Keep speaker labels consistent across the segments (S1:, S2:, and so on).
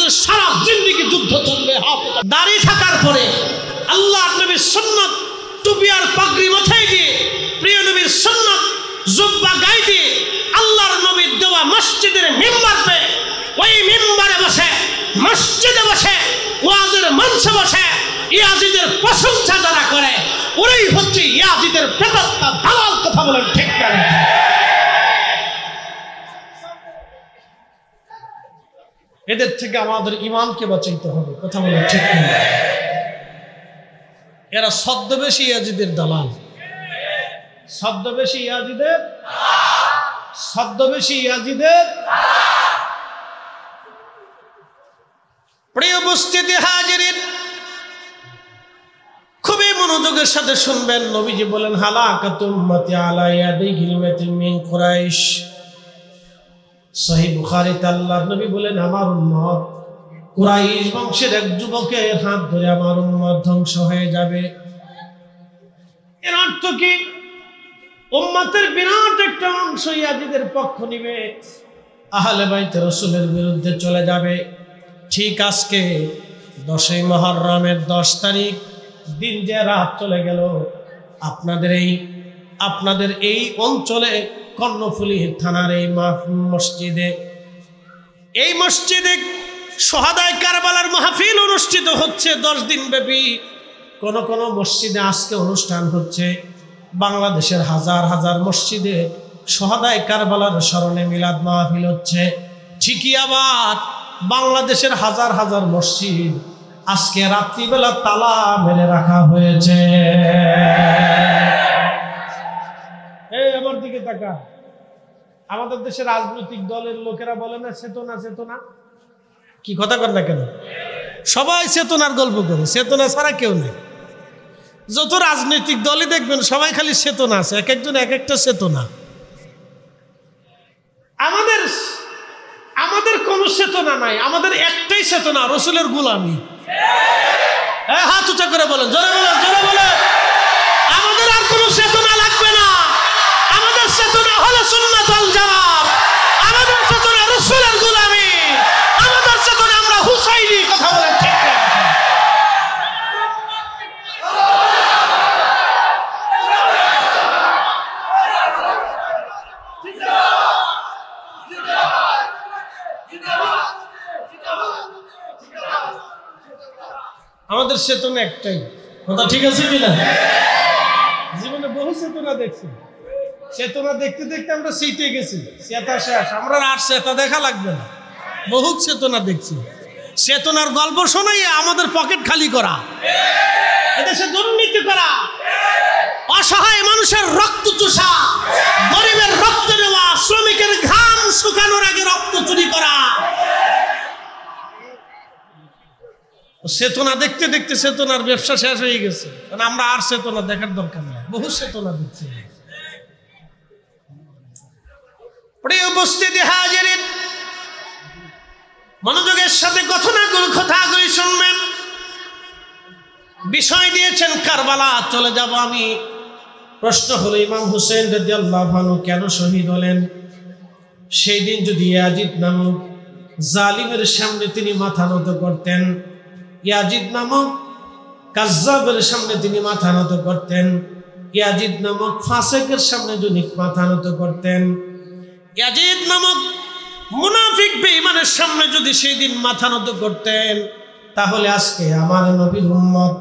S1: আমাদের সারা জিন্দেগি যুদ্ধ চলবে। দাড়ি থাকার পরে আল্লাহর নবীর সুন্নাত টুপি আর পাগড়ি মাথায় দিয়ে, প্রিয় নবীর সুন্নাত জুব্বা গায়ে দিয়ে আল্লাহর নবীর দেওয়া মসজিদের মিম্বার পে, ওই মিম্বারে বসে, মসজিদে বসে, ওয়াজের মঞ্চে বসে ইয়াজিদের প্রশংসা যারা করে, ওরাই হচ্ছে ইয়াজিদের প্রেতাত্মা দালাল। কথা বলেন ঠিক না? এদের থেকে আমাদের ঈমানকে বাঁচাইতে হবে। কথা বলেন ঠিক না? এরা ছদ্মবেশী ইয়াজিদের দালাল, ছদ্মবেশী ইয়াজিদের, ছদ্মবেশী ইয়াজিদের। প্রিয় উপস্থিতি হাজিরিন, খুবই মনোযোগের সাথে শুনবেন। নবীজি বলেন হালাকাতু উম্মতি আলা ইয়াদি গিলমাতিন মিন কুরাইশ। সহিহ বুখারীতে আল্লাহর নবী বলেন আমার উম্মত কুরাইশ বংশের এক যুবকের হাত ধরে আমার উম্মত ধ্বংস হয়ে যাবে। এর অর্থ কি? উম্মতের বিরাট একটা অংশ ইয়াজিদের পক্ষ নিবে, আহলে বাইতে রাসূলের বিরুদ্ধে চলে যাবে। ঠিক আজকে 10ই মুহররমের 10 তারিখ দিন যে রাত চলে গেল, আপনাদের এই অঞ্চলে কর্ণফুলী থানার এই মসজিদে শহাদায়ে কারবালার মাহফিল অনুষ্ঠিত হচ্ছে 10 দিন ব্যাপী। কোন কোন মসজিদে আজকে অনুষ্ঠান হচ্ছে। বাংলাদেশের হাজার হাজার মসজিদে শহাদায়ে কারবালার স্মরণে মিলাদ মাহফিল হচ্ছে। ঠিকই আবার বাংলাদেশের হাজার হাজার মসজিদ আজকে রাত্রিবেলা তালা মেরে রাখা হয়েছে। এই আমার দিকে তাকা। আমাদের দেশের রাজনৈতিক দলের লোকেরা বলে না চেতনা চেতনা, কি কথা কর না কেন? সবাই চেতনার গল্প করে, চেতনা ছাড়া কেউ নেই। যত রাজনৈতিক দলই দেখবেন সবাই খালি চেতনা আছে, এক একজন এক একটা চেতনা। আমাদের কোনো চেতনা নাই, আমাদের একটাই চেতনা, রসুলের গোলামি। হাত উঁচা করে বলেন, জোরে বলেন, জোরে বলেন। আমাদের আর কোনো চেতনা লাগবে না। আমাদের চেতনা হলো সুন্নাত ওয়াল জামাত, আমাদের চেতনা রসুলের গোলামি, আমাদের চেতনা আমরা হুসাইনি। কথা বলেন ঠিক না? আমাদের চেতনা একটাই। কথা ঠিক আছে কিনা? জীবনে বহু চেতনা দেখছি, চেতনা দেখতে দেখতে আমরা সেইতে গেছি, চেতা শেষ, আমরা আর চেতা দেখা লাগবে না। বহু চেতনা দেখছি, চেতনার গল্প শোনাই আমাদের পকেট খালি করা, এদেশে দুর্নীতি করা, অসহায় মানুষের রক্ত চুষা, গরিবের রক্ত নেওয়া, শ্রমিকের ঘাম শুকানোর আগে রক্ত চুরি করা। চেতনা দেখতে দেখতে চেতনার ব্যবসা শেষ হয়ে গেছে, কারণ আমরা আর চেতনা দেখার দরকার নেই, বহু চেতনা দেখছি। প্রিয় উপস্থিতি হাজিরিন, মনোযোগের সাথে কথাগুলি শুনবেন। বিষয় দিয়েছেন কারবালা, চলে যাব আমি। প্রশ্ন হলো ইমাম হুসেন রাদিয়াল্লাহু আনহু কেন শহীদ হলেন? সেই দিন যদি ইয়াজিদ নামক জালিমের সামনে তিনি মাথা নত করতেন, ইয়াজিদ নামক কাজ্জাবের সামনে তিনি মাথা নত করতেন, ইয়াজিদ নামক ফাসিকের সামনে যদি মাথা নত করতেন, ইয়াজিদ নামক মুনাফিক বেঈমানের সামনে যদি সেই দিন মাথা নত করতেন, তাহলে আজকে আমার নবীর উম্মত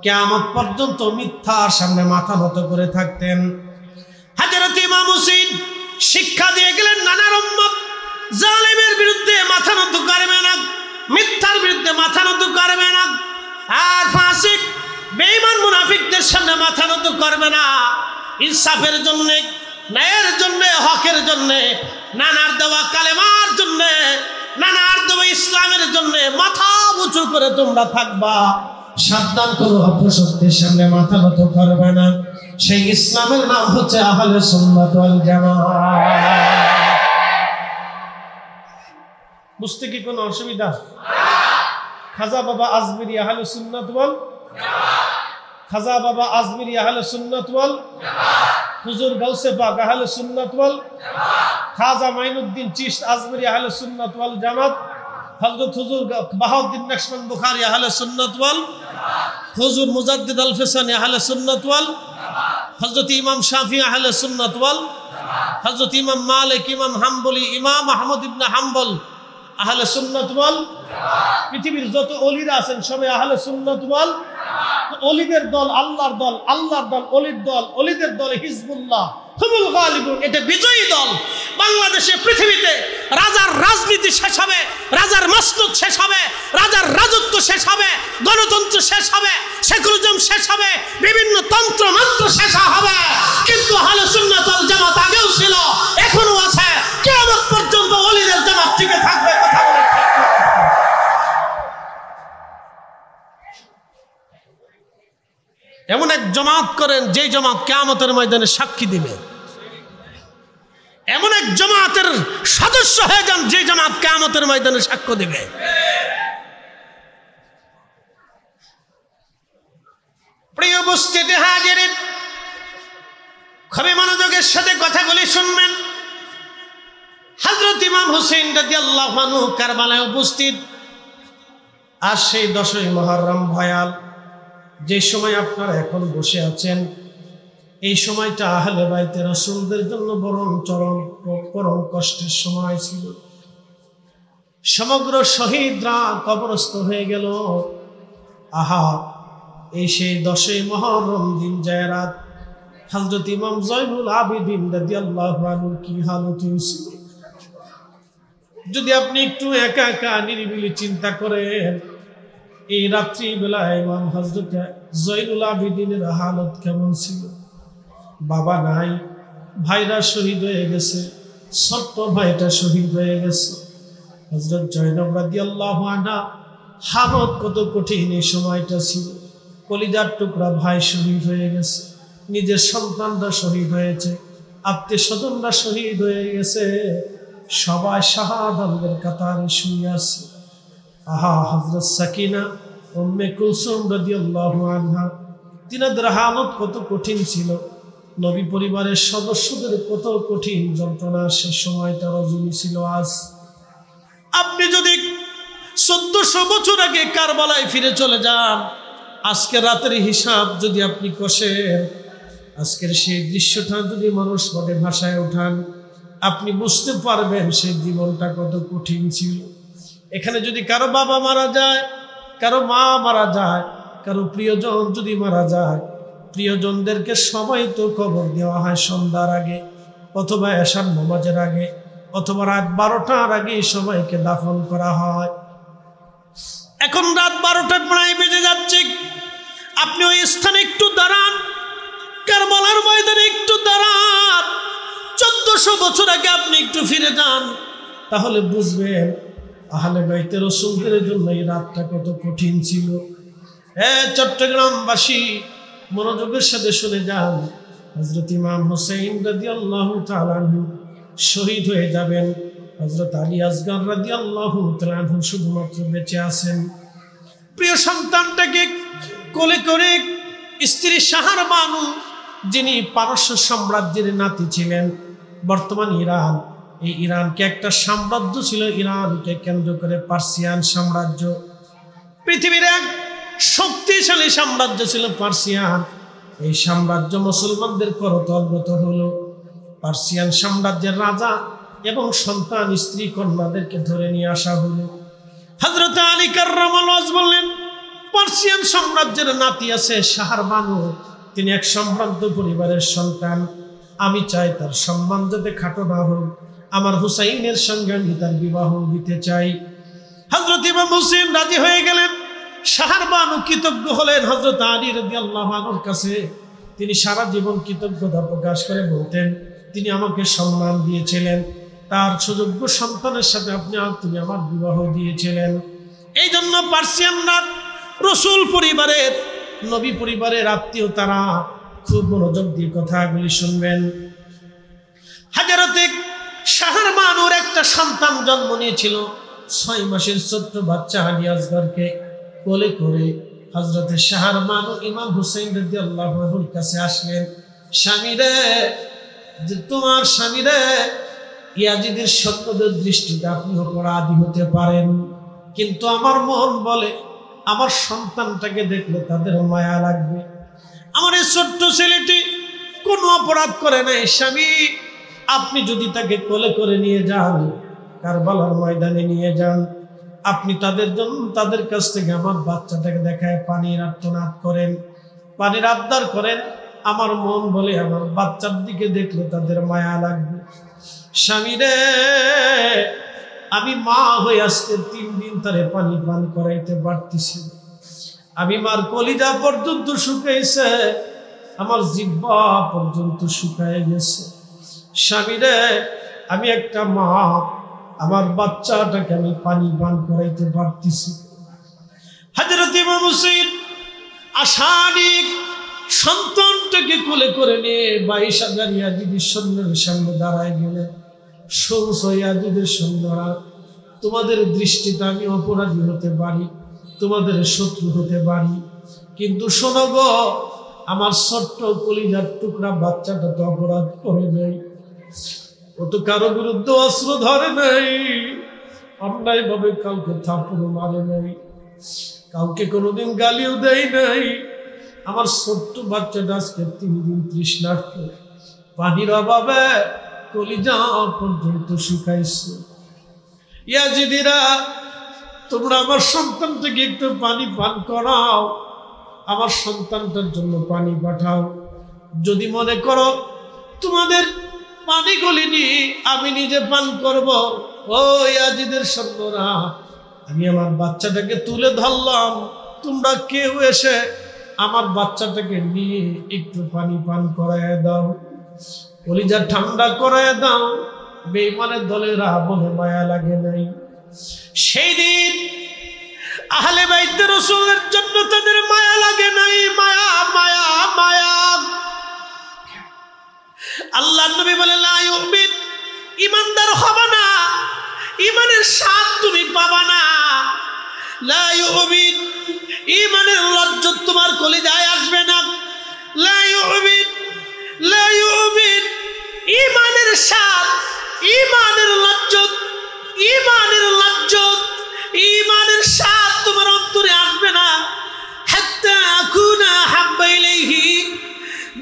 S1: কিয়ামত পর্যন্ত মিথ্যার সামনে মাথা নত করে থাকতেন। হযরত ইমাম হুসাইন শিক্ষা দিয়ে গেলেন, নানার উম্মত জালিমের বিরুদ্ধে মাথা নত করবে না, মিথ্যার বিরুদ্ধে মাথা নত করবে না, আর ফাসিক বেঈমান মুনাফিকদের সামনে মাথা নত করবে না। ইনসাফের জন্য, ন্যায়ের জন্য, হকের জন্য, নানার দেওয়া কালেমার জন্য, নানার দেওয়া ইসলামের জন্য মাথা উঁচু করে তোমরা থাকবা। সাবধান করো, অপশক্তির সামনে মাথা নত করবে না। সেই ইসলামের নাম হচ্ছে আহলে সুন্নাত ওয়াল জামাত। বুঝতে কি কোনো অসুবিধা? খাজা বাবা আজমিরি আহলে সুন্নাত ওয়াল জামাত, খাজা বাবা আজমিরি আহলে সুন্নাত ওয়াল জামাত, হুজুর গাউসে পাক আহলে সুন্নাত ওয়াল জামাত, খাজা মাইনুদ্দিন চিশত আজমিরি আহলে সুন্নাত ওয়াল জামাত, হযরত হুজুর বাহাউদ্দিন নাকশবন্দ বুখারী আহলে সুন্নাত ওয়াল হুজুর মুজাদ্দিদ আল ফিসানি আহলে সুন্নাত ওয়াল হযরত ইমাম শাফি আহলে সুন্নাত ওয়াল হযরত ইমাম মালিক ইমাম হাম্বলি ইমাম আহমদ ইবনে হাম্বল আহলে সুন্নাত ওয়াল পৃথিবীর যত ওলিরা আছেন সবাই আহলে সুন্নাত ওয়াল ওলিদের দল আল্লাহর দল আল্লাহর দল ওলির দল ওলিদের দল হিজবুল্লাহ হুমুল গালিবুন এটা বিজয়ী দল বাংলাদেশে পৃথিবীতে রাজার রাজনীতি শেষ হবে রাজার মাসনুদ শেষ হবে রাজার রাজত্ব শেষ হবে গণতন্ত্র শেষ হবে সেকুলারিজম শেষ হবে বিভিন্ন তন্ত্র মন্ত্র শেষ হবে কিন্তু আহলে সুন্নাত ওয়াল জামাত আগেও ছিল এখনো আছে কিয়ামত পর্যন্ত ওলিদের জামাত টিকে থাকবে কথা বলে এমন এক জামাত করেন যে জামাত কিয়ামতের ময়দানে সাক্ষী দিবে এমন এক জামাতের সদস্য হয়ে যান যে জামাত কিয়ামতের ময়দানে সাক্ষ্য দিবে প্রিয় উপস্থিতি হাজিরিন খুবই মনোযোগের সাথে কথাগুলি শুনবেন হযরত ইমাম হুসাইন রাদিয়াল্লাহু আনহু কারবালায় উপস্থিত আর সেই 10ই মুহররম ভয়াল যে সময় আপনারা এখন বসে আছেন এই সময়টা আহলে বাইতে রাসূলদের জন্য পরম কষ্টের সময় ছিল সমগ্র শহীদরা কবরস্থ হয়ে গেল আহা এই সেই 10ই মুহররম দিন যায় রাত হযরত ইমাম জয়নুল আবেদিন রাদিয়াল্লাহু আনহু কি হালত হয়েছিল যদি আপনি একটু একা একা নিরিবিলি চিন্তা করেন এই রাত্রি বেলায় ইমাম হযরত জয়নুল আবেদিনের হালত কেমন ছিল বাবা নাই ভাইরা শহীদ হয়ে গেছে ছোট্ট ভাইটা শহীদ হয়ে গেছে হযরত জয়নব রাদিয়াল্লাহু আনহা হালত কত কঠিন এই সময়টা ছিল কলিজার টুকরা ভাই শহীদ হয়ে গেছে নিজের সন্তানরা শহীদ হয়েছে আত্মীয় স্বজনরা শহীদ হয়ে গেছে সবাই শাহাদাতের কাতারে শুয়ে আছে আহা হযরত সাকিনা উম্মে কুলসুম রাদিয়াল্লাহু আনহা তিনাদের হালত কত কঠিন ছিল নবী পরিবারের সদস্যদের কত কঠিন যন্ত্রণা সেই সময়টা রজনী ছিল আজ আপনি যদি 1400 বছর আগে কারবালায় ফিরে চলে যান আজকে রাতের হিসাব যদি আপনি কষেন আজকের সেই দৃশ্যটা যদি মানুষ মনে ভাষায় ওঠান আপনি বুঝতে পারবেন সেই জীবনটা কত কঠিন ছিল এখানে যদি কারো বাবা মারা যায় কারো মা মারা যায় কারো প্রিয়জন যদি মারা যায় প্রিয়জনদেরকে সবাই তো কবর দেওয়া হয় সন্ধ্যার আগে অথবা এশার নামাজের আগে অথবা রাত 12টার আগে সবাইকে দাফন করা হয় এখন রাত 12টা প্রায় বেজে যাচ্ছে আপনি ওই স্থানে একটু দাঁড়ান কারবালার ময়দানে একটু দাঁড়ান 1400 বছর আগে আপনি একটু ফিরে যান তাহলে বুঝবেন আহলে বাইতে রাসূলদের জন্য এই রাতটা কত কঠিন ছিল চট্টগ্রামবাসী মনোযোগের সাথে শুনে যান হযরত ইমাম হুসাইন রাদিয়াল্লাহু তাআলা আনহু শহীদ হয়ে যাবেন হযরত আলী আসগর রাদিয়াল্লাহু তাআলা আনহু শুধুমাত্র বেঁচে আছেন প্রিয় সন্তানটাকে কোলে করে স্ত্রী শাহার বানু যিনি পারস্য সাম্রাজ্যের নাতি ছিলেন বর্তমান ইরান এই ইরানকে একটা সাম্রাজ্য ছিল ইরানকে কেন্দ্র করে পার্সিয়ান সাম্রাজ্য পৃথিবীর এক শক্তিশালী সাম্রাজ্য ছিল পার্সিয়ান এই সাম্রাজ্য মুসলমানদের করতলগত হলো পার্সিয়ান সাম্রাজ্যের রাজা এবং সন্তান স্ত্রী কন্যাদেরকে ধরে নিয়ে আসা হলো হযরত আলী কাররামাল্লাহু ওয়াজহু বললেন পার্সিয়ান সাম্রাজ্যের নাতি আছে শাহর বানু তিনি এক সম্ভ্রান্ত পরিবারের সন্তান আমি চাই তার সম্মান যাতে খাটো না হোক আমার হুসাইনের সঙ্গে আমি তার বিবাহ দিতে চাই হযরত ইমাম হুসাইন রাজি হয়ে গেলেন শাহর বানু কৃতজ্ঞ হলেন হযরত আলী রাদিয়াল্লাহু আনহুর কাছে তিনি সারা জীবন কৃতজ্ঞতা প্রকাশ করে বলতেন তিনি আমাকে সম্মান দিয়েছিলেন তার সুযোগ্য সন্তানের সাথে তিনি আমার বিবাহ দিয়েছিলেন এই জন্য পার্সিয়ানরা রাসূল পরিবারের নবী পরিবারের আত্মীয় তারা খুব মনোযোগ দিয়ে কথাগুলি শুনবেন হযরতে শাহর বানুর একটা সন্তান জন্ম নিয়েছিল 6 মাসের ছোট্ট বাচ্চা আলী আসগরকে কোলে করে হযরতে শাহর বানু ইমাম হুসাইন রাদিয়াল্লাহু আনহুর কাছে আসলেন স্বামীরে তোমার স্বামীরে ইয়াজিদের সত্যদের দৃষ্টিতে আপনি অপরাধী হতে পারেন কিন্তু আমার মন বলে আমার সন্তানটাকে দেখলে তাদের মায়া লাগবে। আমার এই ছোট্ট ছেলেটি কোনো অপরাধ করে নাই, স্বামী আপনি যদি তাকে কোলে করে নিয়ে যান, কারবালার ময়দানে নিয়ে যান, আপনি তাদের জন্য তাদের কাছ থেকে আমার বাচ্চাটাকে দেখায় পানির আর্তনাদ করেন, পানির আবদার করেন। আমার মন বলে আমার বাচ্চার দিকে দেখলে তাদের মায়া লাগবে। স্বামী রে, আমি মা হয়ে আজকে 3 দিন তারে পানি পান করাইতে পারতেছি। আমি মার কলিজা পর্যন্ত শুকাইছে, আমার জিহ্বা পর্যন্ত শুকায় গেছে। স্বামী রে, আমি একটা মা, আমার বাচ্চাটাকে আমি পানি পান করাইতে পারতেছি। হযরত ইমাম হুসাইন আশানিক সন্তানটাকে কোলে করে নিয়ে 22,000 ইয়াজিদের সৈন্যের সামনে দাঁড়ায় গেলেন। শুনছো ইয়াজিদের সৈন্যরা, তোমাদের দৃষ্টিতে আমি অপরাধী হতে পারি, তোমাদের শত্রু হতে পারি, কিন্তু শোনো গো, আমার ছোট্ট কলিজার টুকরা বাচ্চাটা তো অপরাধ করে নাই, ও তো কারো বিরুদ্ধে অস্ত্র ধরে নাই, অন্যায় ভাবে কাউকে থাপড় মারে নাই, কাউকে কোনোদিন গালিও দেয় নাই। আমার ছোট্ট বাচ্চাটা আজকে 3 দিন তৃষ্ণার্ত, পানির অভাবে কলিজা পর্যন্ত শুকাইছে। ইয়াজিদিরা, তোমরা আমার সন্তানটাকে একটু পানি পান করাও, আমার সন্তানটার জন্য পানি পাঠাও। যদি মনে করো তোমাদের পানি গলিনি, আমি নিজে পান করব। ও ইয়াজিদের সন্তানরা, আমি আমার বাচ্চাটাকে তুলে ধরলাম, তোমরা কেউ এসে আমার বাচ্চাটাকে নিয়ে একটু পানি পান করায় দাও, কলিজা ঠান্ডা করায় দাও। বেঈমানের দলেরা বলে মায়া লাগে নাই। সেই দিন আহলে বাইত রাসূলের জন্য তাদের মায়া লাগে নাই। মায়া মায়া মায়া। আল্লাহর নবী বলে, লা ইউমিন, ঈমানদার হবে না, ঈমানের স্বাদ তুমি পাবা না। লা ইউমিন, ঈমানের লজ্জত তোমার কলিজায় আসবে না। লা ইউমিন, লা ইউমিন, ঈমানের স্বাদ, ঈমানের লজ্জত, ঈমানের লজ্জত, ঈমানের স্বাদ তোমার অন্তরে আসবে না। হাত্তা আকুনা হাব্বা ইলাইহি,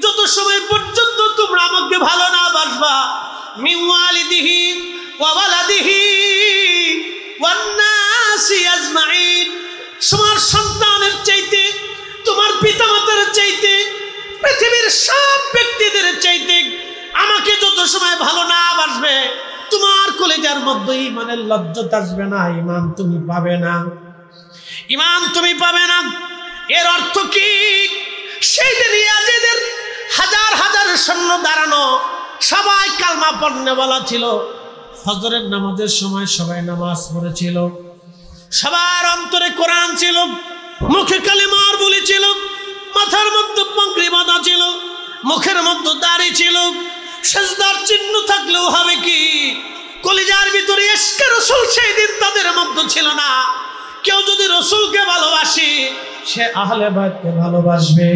S1: যত সময় পর্যন্ত তোমরা আমাকে ভালো না বাসবা, মিন ওয়ালিদিহি ওয়া ওয়ালাদিহি ওয়ান নাসি আজমাইন, তোমার সন্তানের চাইতে, তোমার পিতামাতার চাইতে, পৃথিবীর সব ব্যক্তিদের চাইতে আমাকে যত সময় ভালো না বাসবে, তোমার কলিজার মধ্যে ঈমানের লজ্জত আসবে না, ঈমান তুমি পাবে না, ঈমান তুমি পাবে না। এর অর্থ কি? সেই দিন ইয়াজিদের হাজার হাজার সৈন্য দাঁড়ানো, সবাই কালমা পড়নে বলা ছিল। ফজরের নামাজের সময় সবাই নামাজ পড়েছিল, সবার অন্তরে কোরআন ছিল, মুখে কালিমার বলি ছিল, মাথার মধ্যে পাগড়ি বাঁধা ছিল, মুখের মধ্যে দাড়ি ছিল। সিজদার চিহ্ন থাকলেও হবে কি, কলিজার ভিতরে ইশকে রাসূল সেই দিন তাদের মধ্যে ছিল না। কেউ যদি রাসূলকে ভালোবাসে, সে আহলে বাইতকে ভালোবাসবে।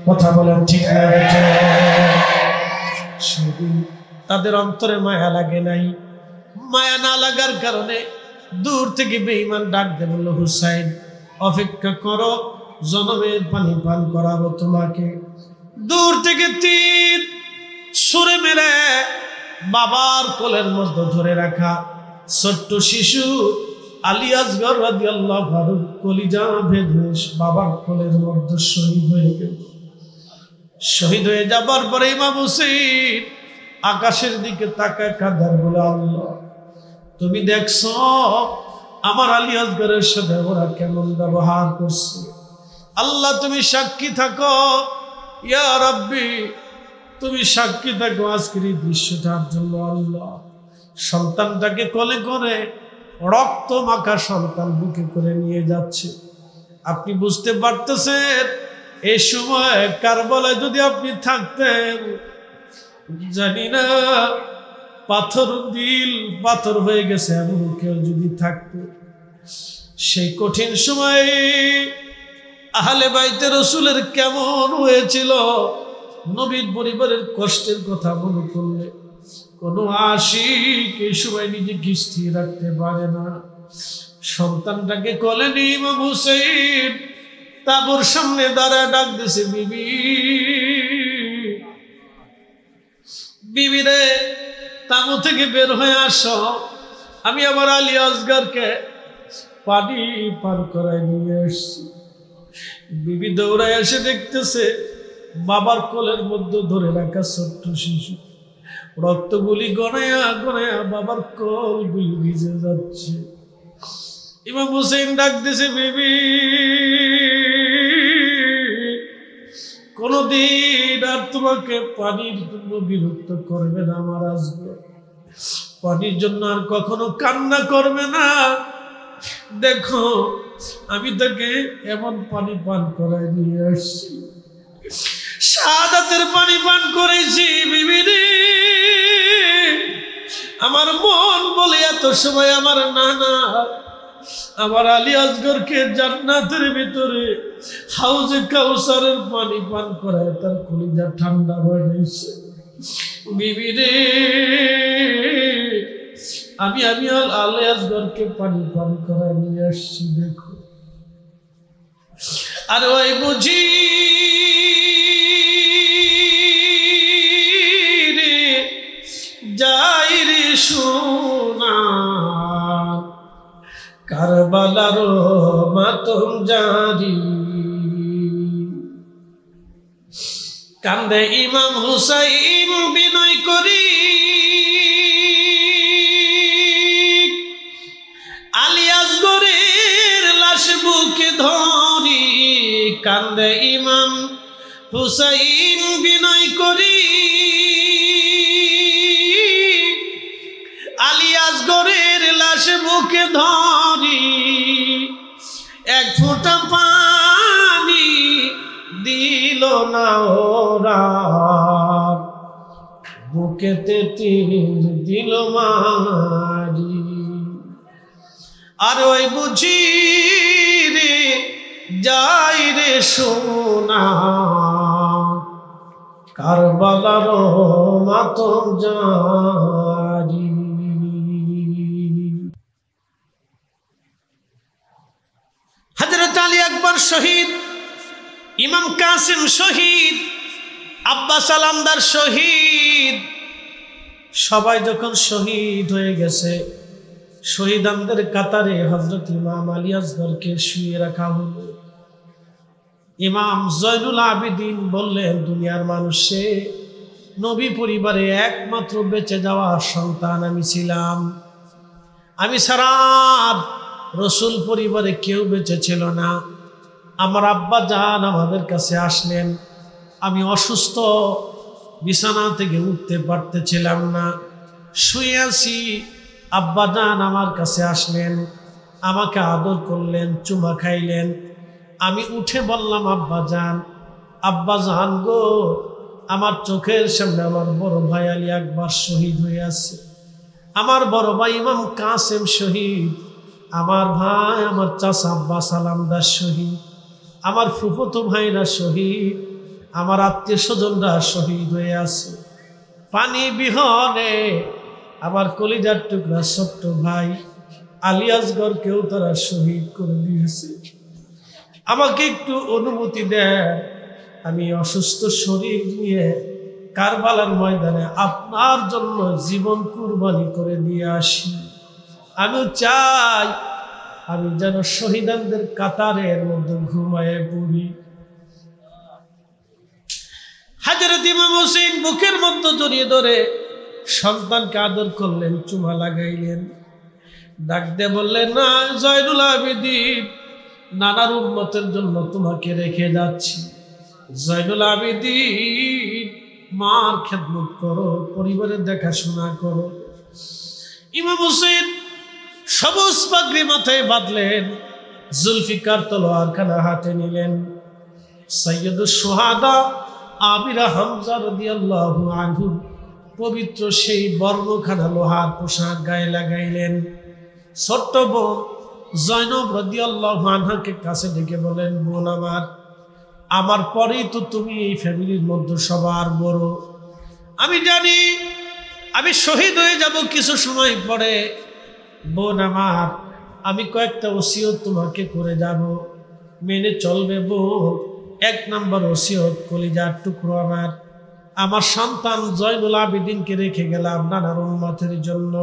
S1: কথা বলেন ঠিক না? সেদিন তাদের অন্তরে মায়া লাগে নাই। মায়া না লাগার কারণে দূর থেকে বেঈমান ডাক দেয়, বলল, হুসাইন অপেক্ষা করো, জনমের পানি পান করাবো তোমাকে। দূর থেকে তীর ছুঁড়ে মেরে বাবার কোলের মধ্যে ধরে রাখা ছোট্ট শিশু আলী আসগর রাদিয়াল্লাহু আনহু কলিজা ভেঙে বাবার কোলের মধ্যে শহীদ হয়ে গেল। শহীদ হয়ে যাবার পরে ইমাম হুসাইন আকাশের দিকে তাকায় কাঁদার বলে, আল্লাহ তুমি দেখছো আমার আলী আসগরের সাথে ওরা কেমন ব্যবহার করছে, আল্লাহ তুমি সাক্ষী থাকো, ইয়া রাব্বি তুমি সাক্ষী থাকো আজকের এই দৃশ্যটার জন্য। আল্লাহ সন্তানটাকে কোলে করে, রক্ত মাখা সন্তান বুকে করে নিয়ে যাচ্ছে। আপনি বুঝতে পারতেছেন এই সময় কারবালায় যদি আপনি থাকতেন, জানি না পাথর দিল পাথর হয়ে গেছে এমন কেউ যদি থাকতো, সেই কঠিন সময়ে আহলে বাইতে রাসূলের কেমন হয়েছিল। নবীর পরিবারের কষ্টের কথা মনে করলে কোনো আশিক এই সময় নিজেকে স্থির রাখতে পারে না। সন্তানটাকে কোলে নিয়ে ইমাম হুসাইন তাবুর সামনে দাঁড়ায় ডাক দিছে, বিবি, বিবি রে, তাবু থেকে বের হয়ে আসো, আমি আমার আলী আসগরকে পানি পান করায় নিয়ে এসছি। বিবি দৌড়ায় এসে দেখতেছে বাবার কোলের মধ্যে ধরে রাখা ছোট্ট শিশু রক্তগুলি গনায়া গনায়া বাবার কোলগুলি ভিজে যাচ্ছে। ইমাম হুসাইন ডাক দিছে, বিবি, কোনদিন আর তোমাকে পানির জন্য বিরক্ত করবে না আমার আসবে, পানির জন্য আর কখনো কান্না করবে না। দেখো আমি তাকে এমন পানি পান করায় নিয়ে আসছি, শাহাদাতের পানি পান করেছি। বিবি রে, আমার মন বলে এত সময় আমার নানা আমার আলী আসগরকে জান্নাতের ভিতরে হাউজে কাউসারের পানি পান করায় তার কলিজা ঠান্ডা বানিয়েছে। বিবি রে, আমি আলী আসগরকে পানি পান করায় নিয়ে আসছি, দেখো। আর ওই বুঝি রে যাই রে সোনা, কারবালার মাতম জারি, কান্দে ইমাম হুসাইন বিনয় করি, আলী আসগরের লাশ বুকে ধরি, কান্দে ইমাম হুসাইন বিনয় করি, আলী আসগরের লাশ বুকে ধরি, এক ফোঁটা পানি দিল না ওরা, বুকেতে তীর দিল মারি। আর ওই বুঝি রে যাই রে সোনা, কারবালার মাতম জারি। হযরত আলী আকবর শহীদ, ইমাম কাসিম শহীদ, আব্বাস আলামদার শহীদ, সবাই যখন শহীদ হয়ে গেছে, শহীদানদের কাতারে হযরত ইমাম আলী আসগরকে শুয়ে রাখা হলো। ইমাম জয়নুল আবেদিন বললেন, দুনিয়ার মানুষে নবী পরিবারে একমাত্র বেঁচে যাওয়া সন্তান আমি ছিলাম, আমি ছাড়া রসুল পরিবারে কেউ বেঁচে ছিল না। আমার আব্বা জান আমাদের কাছে আসলেন, আমি অসুস্থ, বিছানা থেকে উঠতে পারতেছিলাম না, শুয়ে আছি। আব্বা জান আমার কাছে আসলেন, আমাকে আদর করলেন, চুমা খাইলেন। আমি উঠে বললাম, আব্বা জান গো, আমার চোখের সামনে আমার বড় ভাই আলী আকবর শহীদ হয়ে আছে, আমার বড় ভাই ইমাম কাসেম শহীদ, আমার ভাই আমার চাচা আব্বাস আলামদার শহীদ, আমার ফুফুতো ভাইরা শহীদ, আমার আত্মীয় স্বজনরা শহীদ হয়ে আছে। পানি বিহনে আমার কলিজার টুকরা ছোট্ট ভাই আলী আসগরকেও তারা শহীদ করে দিয়েছে। আমাকে একটু অনুমতি দেন, আমি অসুস্থ শরীর নিয়ে কারবালার ময়দানে আপনার জন্য জীবন কুরবানি করে দিয়ে আসি। আমি চাই আমি যেন শহীদানদের কাতারের মধ্যে ঘুমায়ে পড়ি। হযরত ইমাম হুসাইন বুকের মধ্যে জড়িয়ে ধরে সন্তানকে আদর করলেন, চুমা লাগাইলেন, ডাক দিয়ে বললেন, না জয়নুল আবেদিন, নানার উম্মতের জন্য তোমাকে রেখে যাচ্ছি। জয়নুল আবেদিন, মার খেদমত করো, পরিবারের দেখাশোনা করো। ইমাম হুসাইন সবুজ পাগড়ি মাথায় বাঁধলেন, জুলফিকার তলোয়ারখানা হাতে নিলেন। সাইয়্যিদুশ শুহাদা আবিরা হামজা রাদিয়াল্লাহু আনহু পবিত্র সেই বর্ণখানা লোহার পোশাক গায়ে লাগাইলেন। ছোট্ট বোন জয়নব রাদিয়াল্লাহু আনহাকে কাছে ডেকে বলেন, বোন আমার পরেই তো তুমি এই ফ্যামিলির মধ্যে সবার বড়। আমি জানি আমি শহীদ হয়ে যাব কিছু সময় পরে, বোন আমার আমি কয়েকটা ওসিয়ত তোমাকে করে যাব, মেনে চলবে বোন। 1 নম্বর ওসিয়ত, কলিজার টুকরো আমার সন্তান জয়নুল আবেদিনকে রেখে গেলাম নানার উম্মতের জন্য।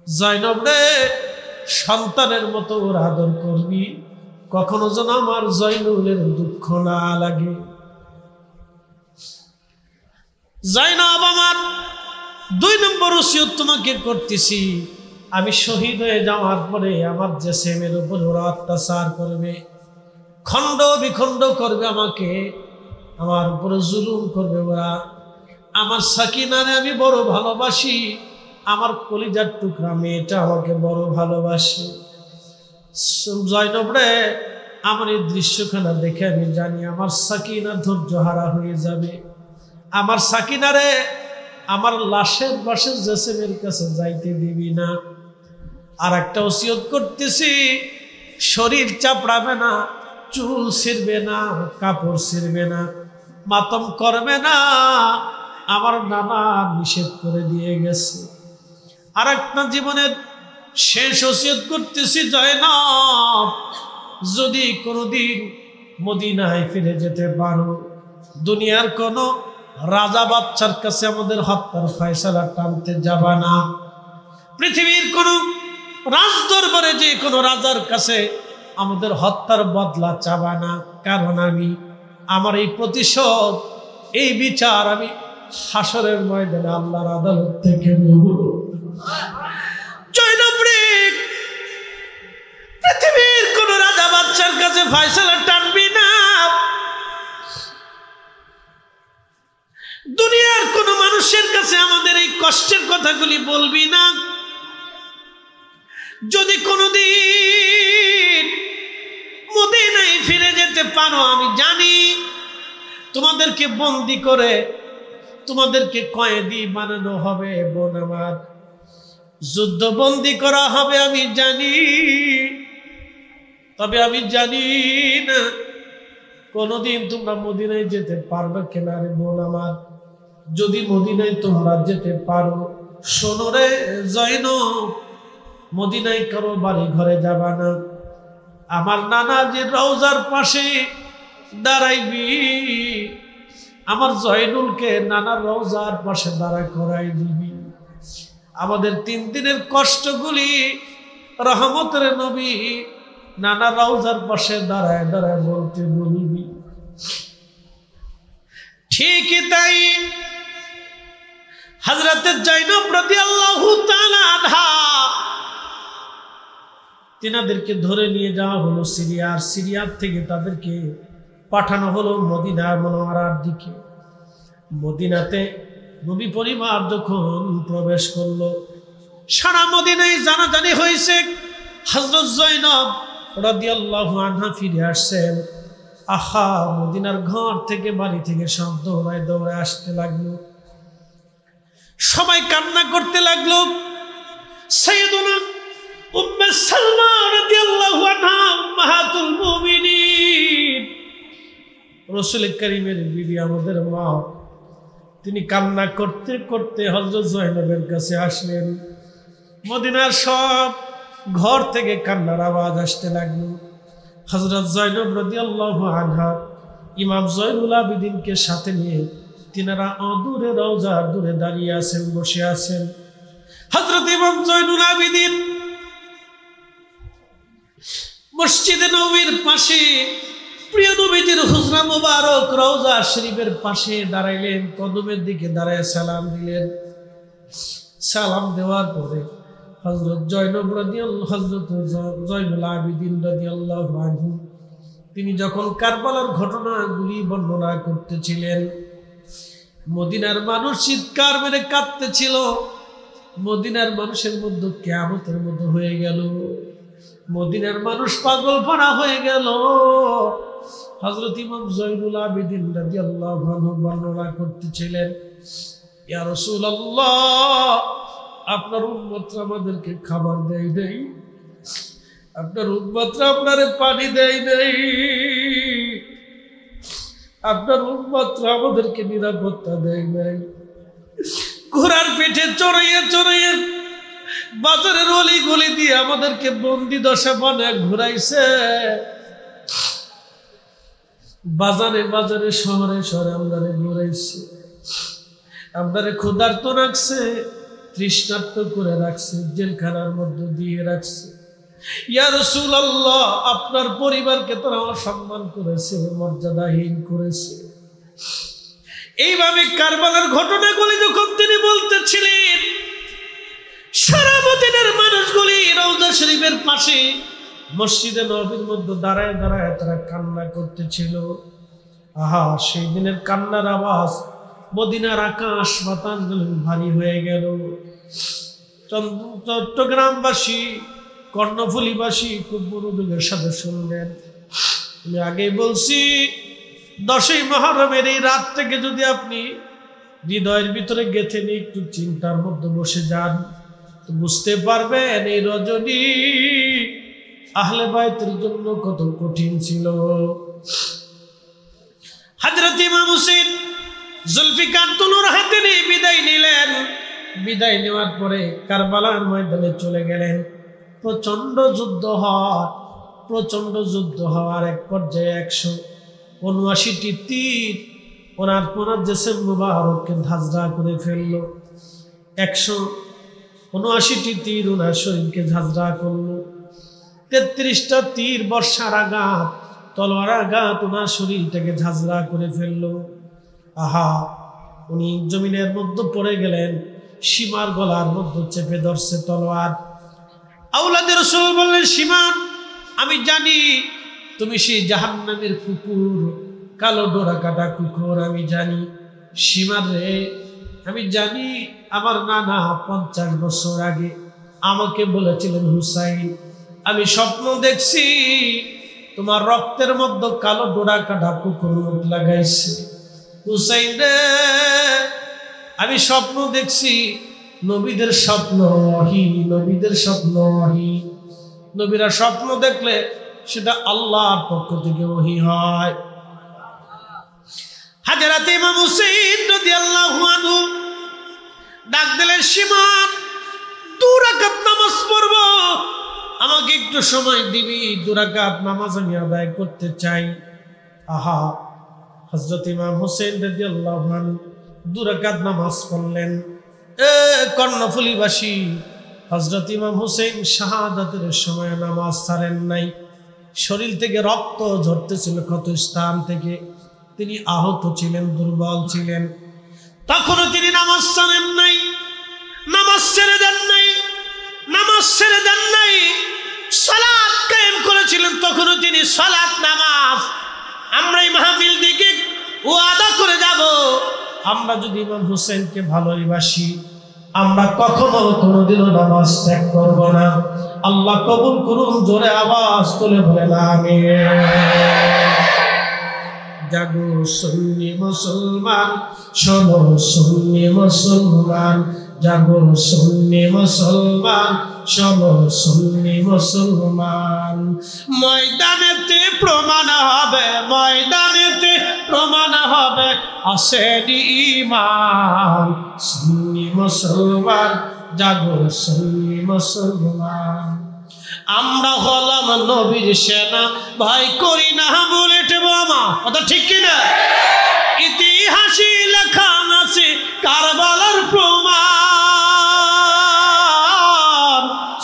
S1: জয়নব রে, সন্তানের মতো ওর আদর করবি, কখনো যেন আমার জয়নুলের দুঃখ না লাগে। জয়নব আমার 2 নম্বর ওসিয়ত তোমাকে করতেছি, আমি শহীদ হয়ে যাওয়ার পরে আমার যে ছেলের উপর ওরা অত্যাচার করবে, খণ্ড বিখণ্ড করবে, আমাকে আমার উপরে জুলুম করবে ওরা, আমার সাকিনারে আমি বড় ভালোবাসি, আমার কলিজার টুকরা মেয়েটা আমাকে বড় ভালোবাসে। জয়নব রে, আমার এই দৃশ্যখানা দেখে আমি জানি আমার সাকিনা ধৈর্য হারা হয়ে যাবে। আমার সাকিনারে আমার লাশের পাশে জেসেমের কাছে যাইতে দিবি না। আর একটা ওসিয়ত করতেছি, শরীর চাপড়াবে না, চুল ছিঁড়বে না, কাপড় ছিঁড়বে না, মাতম করবে না, আমার নানা নিষেধ করে দিয়ে গেছে। আর একটা জীবনের শেষ ওসিয়ত করতেছি, জয়নব যদি কোনোদিন মদিনায় ফিরে যেতে পারো, দুনিয়ার কোনো রাজা বাচ্চার কাছে আমাদের হত্যার ফয়সালা টানতে যাবা না, পৃথিবীর কোনো রাজদরবারে যে কোনো রাজার কাছে আমাদের হত্যার বদলা চাবা না, কারণ আমি আমার এই প্রতিশোধ, এই বিচার আমি হাসরের ময়দানে আল্লাহর আদালত থেকে নেব। জয়নব রে, পৃথিবীর কোন রাজা বাচ্চার কাছে ফয়সালা টানবি না, দুনিয়ার কোন মানুষের কাছে আমাদের এই কষ্টের কথাগুলি বলবি না। যদি কোনদিন মদিনায় ফিরে যেতে পারো, আমি জানি তোমাদেরকে বন্দি করে তোমাদেরকে কয়েদি বানানো হবে বোন আমার, যুদ্ধবন্দি করা হবে, আমি জানি। তবে আমি জানি না কোনদিন তোমরা মদিনায় যেতে পারবে কিনা রে বোন আমার। যদি মদিনায় তোমরা যেতে পারো, শোনো রে জয়নব, মদিনায় কারো বাড়ি ঘরে যাবা না, আমার নানা যে রওজার পাশে দাঁড়াইবি, আমার জয়নুলকে নানার রওজার পাশে দাঁড়া করাই দিবি। আমাদের 3 দিনের কষ্টগুলি রহমতের নবী নানা রওজার পাশে দাঁড়ায় দাঁড়ায় বলতে বলবি। ঠিকই তাই হযরতে জয়নব রাদিয়াল্লাহু তাআলা আনহা, তিনাদেরকে ধরে নিয়ে যাওয়া হলো সিরিয়ার থেকে তাদেরকে পাঠানো হলো মদিনা মুনাওয়ারার দিকে। মদিনাতে নবী পরিবার যখন প্রবেশ করলো, সারা মদিনায় জানাজানি হয়েছে হযরত জয়নব রাদিয়াল্লাহু আনহা ফিরে আসছেন। আহা, মদিনার ঘর থেকে বাড়ি থেকে সব দৌড়ায় দৌড়ায় আসতে লাগলো, সবাই কান্না করতে লাগলো। সাইয়্যিদুনা উম্মে সালমা রাদিয়াল্লাহু আনহা উম্মাহাতুল মুমিনিন, রাসূল কারীমের বিবি, আমাদের মা, তিনি কান্না করতে করতে হযরত জয়নবের কাছে আসলেন। মদিনার সব ঘর থেকে কান্নার আওয়াজ আসতে লাগলো। হযরত জয়নব রাদিয়াল্লাহু আনহা ইমাম জয়নুল আবেদিনকে সাথে নিয়ে তিনারা অদূরে রওজার দূরে দাঁড়িয়ে আছেন, বসে আছেন। হযরত ইমাম জয়নুল আবেদিন মসজিদে নববীর পাশে, প্রিয় নবীজির হুজরা মুবারক রওজা শরীফের পাশে দাঁড়াইলেন, কদমের দিকে দাঁড়ায় সালাম দিলেন। সালাম দেওয়ার পরে হযরত জয়নুল আবেদিন রাদিয়াল্লাহু আনহু তিনি যখন কারবালার ঘটনাগুলি বর্ণনা করতেছিলেন, মদিনার মানুষ চিৎকার মেরে কাঁদতেছিল। মদিনার মানুষের মধ্যে কিয়ামতের মতো হয়ে গেল, মদিনার মানুষ পাগলপাড়া হয়ে গেল। হযরত ইমাম জয়নুল আবেদিন রাদিয়াল্লাহু আনহু বর্ণনা করতেছিলেন, ইয়া রাসূলুল্লাহ, আপনার উম্মতরা আমাদেরকে খাবার দেয় নাই, আপনার উম্মতরা আপনারে পানি দেয় নাই, আপনার উম্মতরা আমাদেরকে নিরাপত্তা দেয় নাই। ঘোড়ার পিঠে চড়াইয়া চড়াইয়া বাজারের অলি গলি দিয়ে আমাদেরকে বন্দি দশা বানায় ঘুরাইছে। বাজারে বাজারে শহরে শহরে আমাদের ঘুরাইছে, আমাদের ক্ষুধার্ত রাখছে, তৃষ্ণার্ত করে রাখছে, জেলখানার মধ্যে দিয়ে রাখছে। ইয়া রাসূলুল্লাহ, আপনার পরিবারকে তারা অসম্মান করেছে, মর্যাদাহীন করেছে। এইভাবে কারবালার ঘটনাগুলি যখন তিনি বলতেছিলেন, সারা মদিনার মানুষগুলি রওজা শরীফের পাশে মসজিদে নববীর মধ্যে দাঁড়ায় দাঁড়ায় তারা কান্না করতেছিল। আহা, সেই দিনের কান্নার আওয়াজ মদিনার আকাশ বাতাস ভারী হয়ে গেল। চট্টগ্রামবাসী, কর্ণফুলীবাসী খুব মনোযোগের সাথে শুনলেন। আমি আগেই বলছি, 10ই মুহররমের এই রাত থেকে যদি আপনি হৃদয়ের ভিতরে গেঁথে নিয়ে একটু চিন্তার মধ্যে বসে যান, তো বুঝতে পারবেন এই রজনী আহলে বাইতের জন্য কত কঠিন ছিল। হযরত ইমাম হুসাইন জুলফিকার তনুর হাতে নিয়ে বিদায় নিলেন। বিদায় নেওয়ার পরে কারবালার ময়দানে চলে গেলেন। প্রচন্ড যুদ্ধ হওয়ার এক পর্যায়ে 179টি তীর ওনার জিসম মুবারককে ঝাঁঝরা করে ফেলল। 179টি তীর ওনার শরীরকে ঝাঁঝরা করল। 33টা তীর বর্ষার আঘাত, তলোয়ার আঘাত ওনার শরীরটাকে ঝাঁঝরা করে ফেলল। আহা, উনি জমিনের মধ্যে পড়ে গেলেন। সীমার গলার মধ্যে চেপে ধরছে তলোয়ার। আওলাদে রাসূল বললেন, সীমা, আমি জানি তুমি সেই জাহান্নামের কুকুর, কালো ডোরা কাটা কুকুর। আমি জানি সীমার রে, আমি জানি আমার নানা 50 বছর আগে আমাকে বলেছিলেন, হুসাইন, আমি স্বপ্ন দেখছি তোমার রক্তের মধ্যে কালো ডোরা কাটা কুকুর মুখ লাগাইছে। হুসাইন রে, আমি স্বপ্ন দেখছি। নবীদের স্বপ্ন ওহী, নবীদের স্বপ্ন ওহী। নবীরা স্বপ্ন দেখলে সেটা আল্লাহর পক্ষ থেকে ওহী হয়। হযরত ইমাম হুসাইন রাদিয়াল্লাহু আনহু ডাক দিলেন, সীমান, 2 রাকাত নামাজ পড়ব, আমাকে একটু সময় দিবি, 2 রাকাত নামাজ আমি আদায় করতে চাই। আহা, হযরত ইমাম হুসাইন রাদিয়াল্লাহু আনহু 2 রাকাত নামাজ পড়লেন। কর্ণফুলীবাসী, হযরত ইমাম হুসাইন শাহাদাতের সময় নামাজ ছাড়েন নাই। শরীর থেকে রক্ত ঝরতেছিল ক্ষত স্থান থেকে। তিনি আহত ছিলেন, দুর্বল ছিলেন, তখনও তিনি নামাজ ছাড়েন নাই, নামাজ ছেড়ে দেন নাই, নামাজ ছেড়ে দেন নাই। সালাত কায়েম করেছিলেন, তখনও তিনি সালাত নামাজ। আমরা এই মাহফিল দিকে ওয়াদা করে যাব, আমরা যদি ইমাম হুসাইনকে ভালোবাসি, আমরা কখনো কোনোদিনও নামাজ ত্যাগ করব না। আল্লাহ কবুল করুন। জোরে আওয়াজ তুলে বলেন আমিন। জাগো সুন্নি মুসলমান, শোনো সুন্নি মুসলমান, জাগো সুন্নি মুসলমান, শোনো সুন্নি মুসলমান। ময়দানেতে প্রমাণ হবে, ময়দানেতে প্রমাণ হবে আসেনি ঈমান। সুন্নি মুসলমান, জাগো সুন্নি মুসলমান। আমরা হলাম নবীর সেনা, ভয় করি না বুলেট বোমা। কথা ঠিক কিনা? ইতিহাসে লেখা আছে কারবালার প্রমাণ।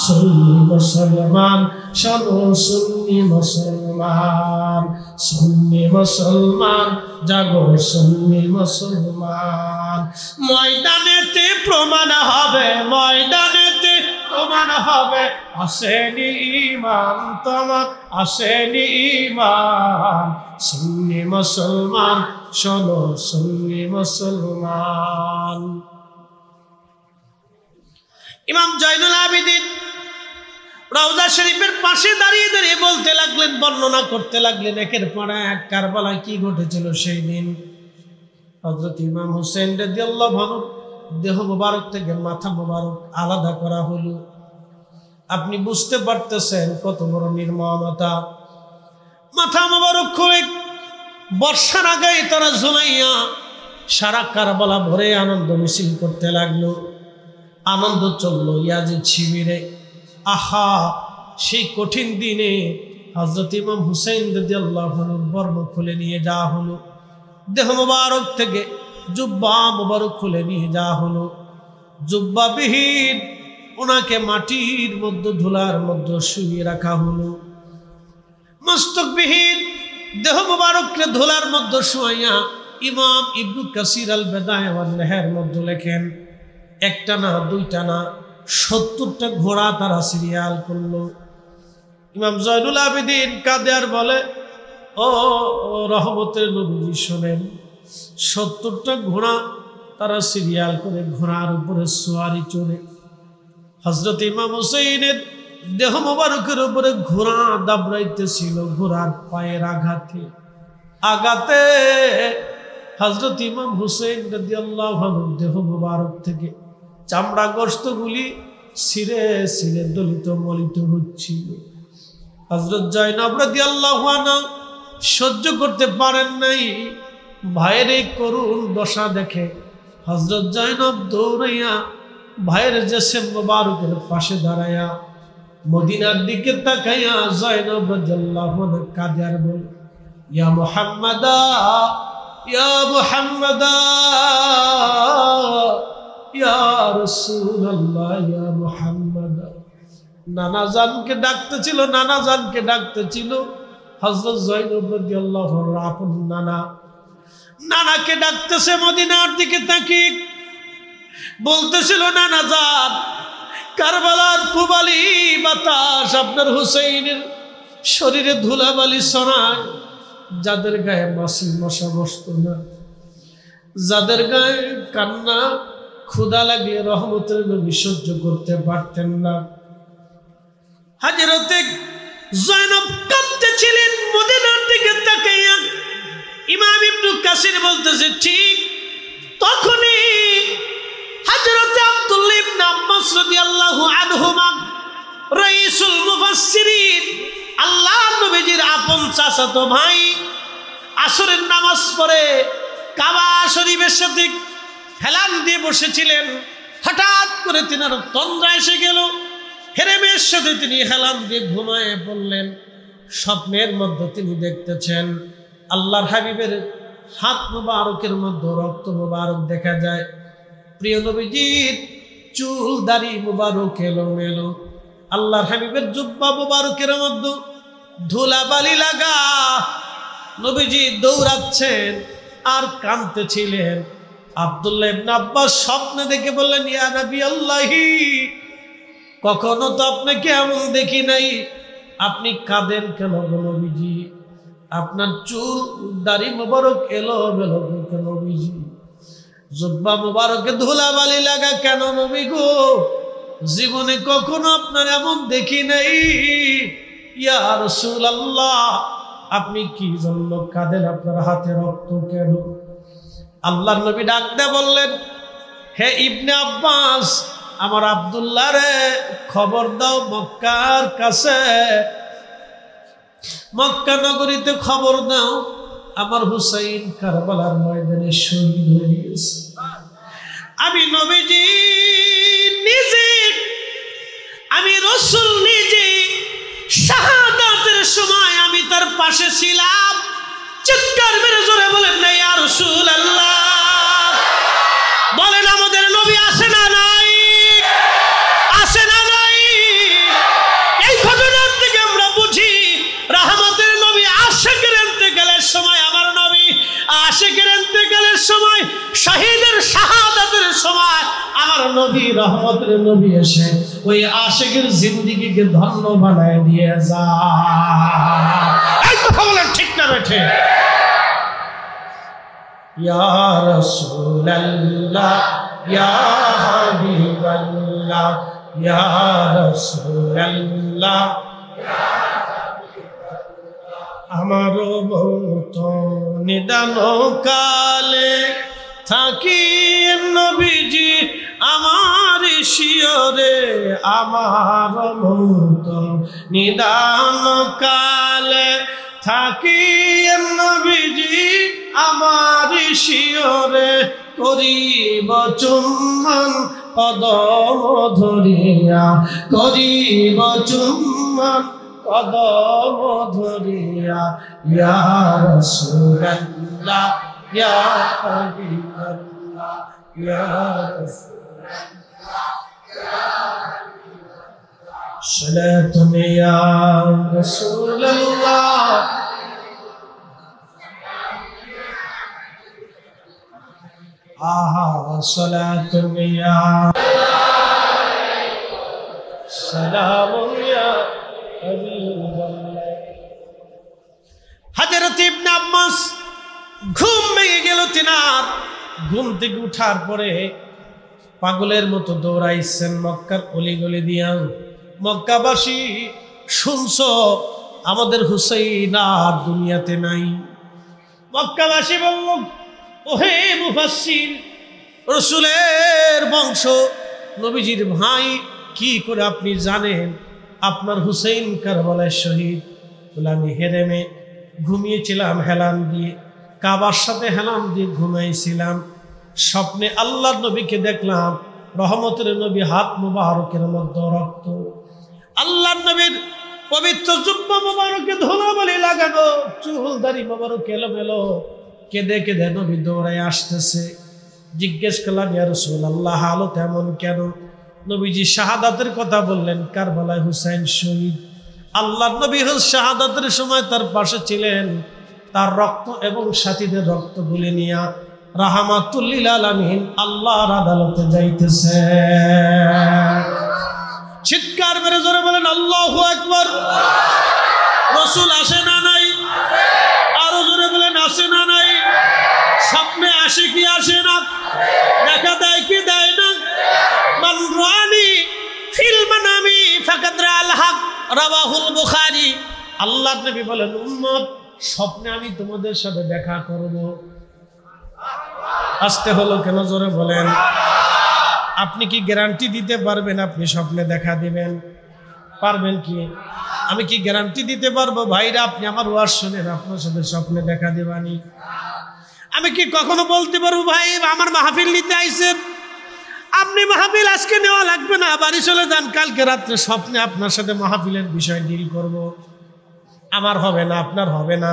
S1: সুন্নি মুসলমান, শোনো সুন্নি মুসলমান, সুন্নি মুসলমান, জাগো সুন্নি মুসলমান। ময়দানেতে প্রমাণ হবে, ময়দানেতে প্রমাণ হবে আসেনি ঈমান, তোমার আসেনি ঈমান। সুন্নি মুসলমান, শোনো সুন্নি মুসলমান। ইমাম জয়নুল আবেদিন রওজা শরীফের পাশে দাঁড়িয়ে দাঁড়িয়ে বলতে লাগলেন, বর্ণনা করতে লাগলেন একের পর এক কারবালায় কি ঘটেছিল সেই দিন। হযরত ইমাম হুসাইন রাদিয়াল্লাহু আনহু দেহ মোবারক থেকে মাথা মোবারক আলাদা করা হলো। আপনি বুঝতে পারতেছেন কত বড় নির্মমতা। মাথা মোবারক খুলে বর্ষার আগে তারা ঝুলাইয়া সারা কারবালা ভরে আনন্দ মিছিল করতে লাগলো। আনন্দ চলল ইয়াজিদ শিবিরে। আহা, সেই কঠিন দিনে হযরত ইমাম হুসাইন রাদিয়াল্লাহু আনহুর বর্ম খুলে নিয়ে যাওয়া হলো, দেহ মোবারক থেকে জুব্বা মোবারক খুলে নিয়ে যাওয়া হলো। জুব্বাবিহীন ওনাকে মাটির মধ্যে ধুলার মধ্যে শুইয়ে রাখা হলো। মস্তকবিহীন দেহ মোবারককে ধুলার মধ্যে শুয়াইয়া ইমাম ইবনু কাসির আল বেদায়া ওয়ান নেহার মধ্যে লেখেন, একটা না দুইটা না 70টা ঘোড়া তারা সিরিয়াল করলো। ইমাম জয়নুল আবেদিন কাঁদে আর বলে, ও রহমতের নবীজি শোনেন, 70টা ঘোড়া তারা সিরিয়াল করে ঘোড়ার উপরে সোয়ারি চড়ে হযরত ইমাম হুসাইনের দেহ মোবারকের উপরে ঘোড়া দাবড়াইতেছিল। ঘোড়ার পায়ের আঘাতে হযরত ইমাম হুসাইন রাদিয়াল্লাহু আনহু দেহ মোবারক থেকে চামড়া গোশতগুলি ছিঁড়ে ছিঁড়ে দলিত মলিত হচ্ছিল। হযরত জয়নব রাদিয়াল্লাহু আনহা সহ্য করতে পারেন নাই। ভাইয়ের এই করুণ দশা দেখে হযরত জয়নব দৌড়াইয়া ভাইয়ের জিসম মোবারকের পাশে দাঁড়াইয়া মদিনার দিকে তাকাইয়া জয়নব রাদিয়াল্লাহু আনহা কাঁদে আর বলে, ইয়া মুহাম্মাদা, ইয়া মুহাম্মাদা, ইয়া রাসূলুল্লাহ, ইয়া মুহাম্মাদা। নানা জানকে ডাকতেছিল, নানা জানকে ডাকতেছিল। হযরত জয়নব রাদিয়াল্লাহু আনহু আপন নানাকে ডাকতেছে মদিনার দিকে তাকিয়ে বলতেছিল, নানা জান, কারবালার পুবালি বাতাস আপনার হুসাইনের শরীরে ধুলাবালি ছড়ায়। যাদের গায়ে মাছি মশা বসত না, যাদের গায়ে কান্না ক্ষুধা লাগলে রহমতের নবী সহ্য করতে পারতেন না, হযরতে জয়নব কাঁদতেছিলেন মদিনার দিকে তাকাইয়া। ইমাম ইবনু কাসির বলতেছে, ঠিক তখনই হযরতে আব্দুল্লাহ ইবনে আব্বাস রাদিয়াল্লাহু আনহুমা রাইসুল মুফাসসিরিন, আল্লাহর নবীজির আপন চাচাতো ভাই, আসরের নামাজ পড়ে কাবা শরীফের সাথে হেলান দিয়ে বসেছিলেন। হঠাৎ করে তিনার তন্দ্রা এসে গেল। হেরেমের সাথে তিনি হেলান দিয়ে ঘুমায়ে পড়লেন। স্বপ্নের মধ্যে তিনি দেখতেছেন আল্লাহর হাবিবের হাত মোবারকের মধ্যে রক্ত মোবারক দেখা যায়। প্রিয় নবীজির চুল দাড়ি মোবারক এলোমেলো, আল্লাহর হাবিবের জুব্বা মোবারকের মধ্যে ধুলাবালি লাগা। নবীজি দৌড়াচ্ছেন আর কাঁদতেছিলেন। আব্দুল্লাহ ইবনে আব্বাস স্বপ্নে দেখে বললেন, ইয়া নবী আল্লাহি, কখনো তো আপনাকে এমন দেখি নাই, আপনি কাঁদেন কেন গো নবীজি? আপনার চুল দাড়ি মোবারক এলোমেলো কেন নবীজি? জুব্বা মোবারকে ধুলাবালি লাগা কেন নবী গো? জীবনে কখনো আপনার এমন দেখি নাই। ইয়া রাসূলুল্লাহ, আপনি কি জন্য কাঁদেন? আপনার হাতে রক্ত কেন? আল্লাহর নবী ডাক দিয়ে বললেন, হে ইবনে আব্বাস, আমার আব্দুল্লাহ রে খবর দাও, মক্কার কাছে, মক্কা নগরীতে খবর দাও, আমার হুসাইন কারবালার ময়দানে শহীদ হয়ে গেছে। আমি নবীজি নিজে, আমি রাসূল নিজে শাহাদাতের সময় আমি তার পাশে ছিলাম। চিৎকার মেরে জোরে বলেন না ইয়া রাসূলুল্লাহ। বলেন আমাদের নবী আসে না নাই? আসে না নাই? এই ঘটনার থেকে আমরা বুঝি রহমতের নবী আশিকের ইন্তেকালের সময়, আমার নবী আশিকের ইন্তেকালের সময়, শহীদের শাহাদাতের সময় আমার নবী রহমতের নবী এসে ওই আশিকের জিন্দেগিকে ধন্য বানায় দিয়ে যায়। এই কথা বলেন ঠিক না বেঠে? ইয়া রাসূলুল্লাহ, ইয়া হাবিবাল্লাহ, ইয়া রাসূলুল্লাহ, আমার মত নিদান কালে থাকি নবীজি আমার শিয়রে, আমার মত নিদান কালে থাকি নবীজি আমার শিয়রে, করিব চুম্বন কদম ধরিয়া করিব চুম্বন কদম ধরিয়া ইয়া রাসূলুল্লাহ ইয়া হাবিবাল্লাহ ইয়া রাসূলুল্লাহ সালাতুন ইয়া রাসূলুল্লাহ সালাতুন ইয়া সালামুন ইয়া হযরত ইবনে আব্বাস ঘুম ভেঙে গেল তিনার। ঘুম থেকে উঠার পরে পাগলের মতো দৌড়াইছেন মক্কার অলিগলি দিয়া। মক্কাবাসী শুনছো আমাদের হুসাইন আর দুনিয়াতে নাই। মক্কাবাসী বলল, ওহে মুফাসসির, রাসূলের বংশ, নবীজির ভাই, কি করে আপনি জানেন আপনার হুসাইন কারবালায় শহীদ? বলে আমি হেরেমে ঘুমিয়েছিলাম হেলান দিয়ে, কাবার সাথে হেলান দিয়ে ঘুমাইছিলাম। স্বপ্নে আল্লাহর নবীকে দেখলাম, রহমতের নবী, হাত মুবারকের মধ্যে রক্ত, আল্লাহর নবীর পবিত্র জুব্বা মুবারকে ধুলাবালি লাগানো, চুল দাড়ি মুবারক এলোমেলো। কেঁদে কেঁদে নবী দৌড়ায় আসতেছে। জিজ্ঞেস করলাম, ইয়া রাসূলুল্লাহ, হালত এমন কেন? নবীজি শাহাদাতের কথা বললেন, কারবালায় হুসাইন শহীদ। আল্লাহর নবী শাহাদাতের সময় তার পাশে ছিলেন, তার রক্ত এবং সাথীদের রক্ত গুলি নিয়া রাহমাতুল লিল আলামিন আল্লাহর আদালতে যাইতেছে। চিৎকার মেরে জোরে বলেন আল্লাহু আকবার। রাসূল আসে না নাই? আরো জোরে বলেন আসে না নাই? স্বপ্নে আসে কি আসে না? দেখা দেয় কি দেয় না? মান রানি ফিল মানামি ফাকাদ রাআল হক, রাওয়াহুল বুখারী। আল্লাহর নবী বলেন, উম্মত, স্বপ্নে আমি তোমাদের সাথে দেখা করব। আসতে হলো কেন? জোরে বলেন। আপনি কি গ্যারান্টি দিতে পারবেন আপনি স্বপ্নে দেখা দিবেন? পারবেন কি? আমি কি গ্যারান্টি দিতে পারবো ভাইরা আপনি আমার ওয়াজ শুনেন আপনার সাথে স্বপ্নে দেখা দিবানি? আমি কি কখনো বলতে পারবো ভাই আমার মাহফিল নিতে আইছেন, আপনি মাহফিল আজকে নেওয়া লাগবে না, বাড়ি চলে যান, কালকে রাত্রে স্বপ্নে আপনার সাথে মাহফিলের বিষয় ডিল করব? আমার হবে না, আপনার হবে না।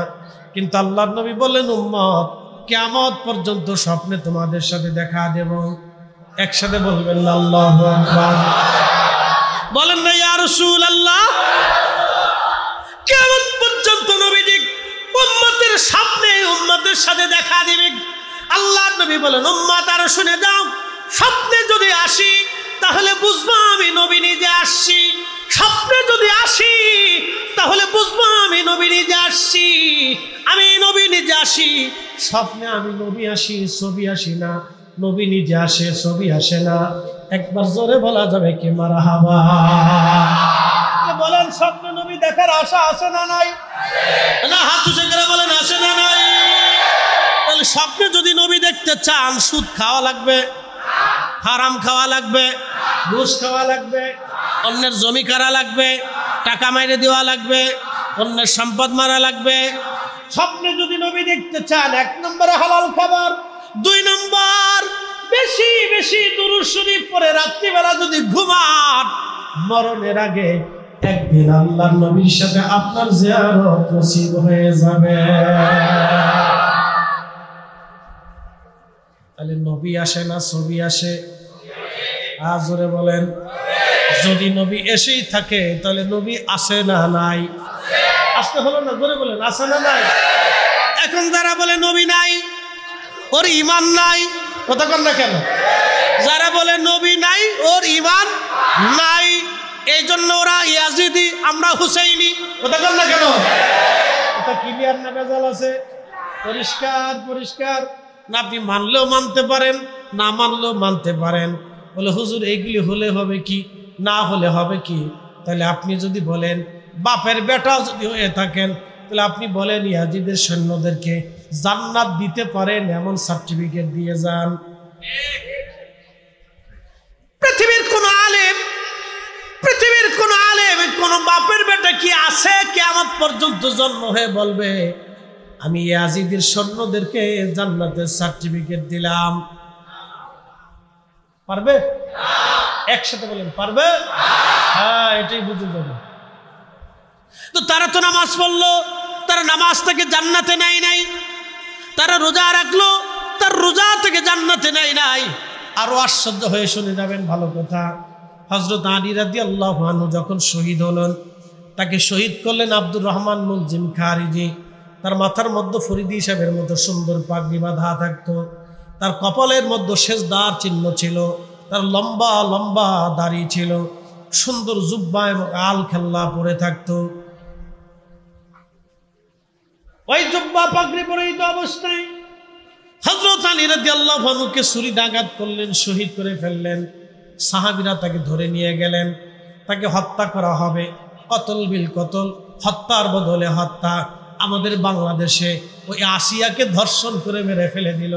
S1: কিন্তু আল্লাহর নবী বললেন, উম্মত, কিয়ামত পর্যন্ত স্বপ্নে তোমাদের সাথে দেখা দেব। একসাথে বলবেন না আল্লাহু আকবার? বলেন না ইয়া রাসূলুল্লাহ? কিয়ামত পর্যন্ত নবীজি উম্মতের সামনে উম্মতের সাথে দেখা দিবেন। আল্লাহর নবী বলেন, উম্মত আরো শুনে যাও, স্বপ্নে যদি আসি তাহলে বুঝবো আমি নবী নিজে আসছি। স্বপ্নে যদি আসি তাহলে বুঝবো আমি নবী নিজে আসছি। আমি নবী নিজে আসি, স্বপ্নে আমি নবী আসি, ছবি আসি না। নবী নিজে আসে, ছবি আসে না। একবার জোরে বলা যাবে কি মারহাবা? বলেন স্বপ্নে নবী দেখার আশা আছে না নাই? না, হাত উঁচু করে বলেন আছে না নাই? তাহলে স্বপ্নে যদি নবী দেখতে চান, সুদ খাওয়া লাগবে, হারাম খাওয়া লাগবে, ঘুষ খাওয়া লাগবে, অন্যের জমি কারা লাগবে, টাকা মাইরে দেওয়া লাগবে, অন্যের সম্পদ মারা লাগবে। স্বপ্নে যদি নবী দেখতে চান, 1 নম্বরে হালাল খাবার, 2 নম্বর বেশি বেশি দুরূদ শরীফ পড়ে রাত্রিবেলা যদি ঘুমান, মরণের আগে একদিন আল্লাহর নবীর সাথে আপনার জিয়ারত নসিব হয়ে যাবে। তাহলে নবী আসে না ছবি আসে? আজরে বলেন। যদি নবী এসেই থাকে তাহলে নবী আসে না নাই? আসতে হলো না, জোরে বলেন আসে না নাই? এখন যারা বলে নবী নাই ওর ঈমান নাই, কথা কন না কেন? যারা বলে নবী নাই ওর ঈমান নাই, এই জন্য ওরা ইয়াজিদি, আমরা হুসাইনি, কথা কন না কেন? এটা ক্লিয়ার না ভেজাল আছে? পরিষ্কার পরিষ্কার না? আপনি মানলেও মানতে পারেন, না মানলেও মানতে পারেন। বলে হুজুর এইগুলি হলে হবে কি, না হলে হবে কি? তাহলে আপনি যদি বলেন বাপের বেটা যদি হয়ে থাকেন, তাহলে আপনি বলেন ইয়াজিদের সৈন্যদেরকে জান্নাত দিতে পারেন এমন সার্টিফিকেট দিয়ে যান। পৃথিবীর কোন আলেম কোন বাপের বেটা কি আছে কিয়ামত পর্যন্ত জন্ম হয়ে বলবে আমি ইয়াজিদের সৈন্যদেরকে জান্নাতের সার্টিফিকেট দিলাম? পারবে? একসাথে বলেন পারবে? হ্যাঁ, এটাই বুঝে যাবে। তো তারা তো নামাজ পড়লো, তারা নামাজ থেকে জান্নাতে নেয় নাই। তারা রোজা রাখলো, তার রোজা থেকে জান্নাতে নেয় নাই। আরো আশ্চর্য হয়ে শুনে যাবেন ভালো কথা। হযরত আলী রাদিয়াল্লাহু আনহু যখন শহীদ হলেন, তাকে শহীদ করলেন আব্দুর রহমান মুলজিম খারিজি। তার মাথার মধ্যে ফরিদি সাহেবের মতো সুন্দর পাগড়ি বাঁধা থাকতো, তার কপালের মধ্যে সেজদার চিহ্ন ছিল, তার লম্বা লম্বা দাড়ি ছিল, সুন্দর জুব্বা এবং আল খেল্লা পরে থাকতো। ওই জুব্বা পাগড়ি পরে এই অবস্থায় হযরত আলী রাদিয়াল্লাহু আনহুকে ছুরিদাঘাত করলেন, শহীদ করে ফেললেন। সাহাবীরা তাকে ধরে নিয়ে গেলেন, তাকে হত্যা করা হবে। কতল বিল কতল, হত্যার বদলে হত্যা। আমাদের বাংলাদেশে ওই আসিয়াকে ধর্ষণ করে মেরে ফেলে দিল।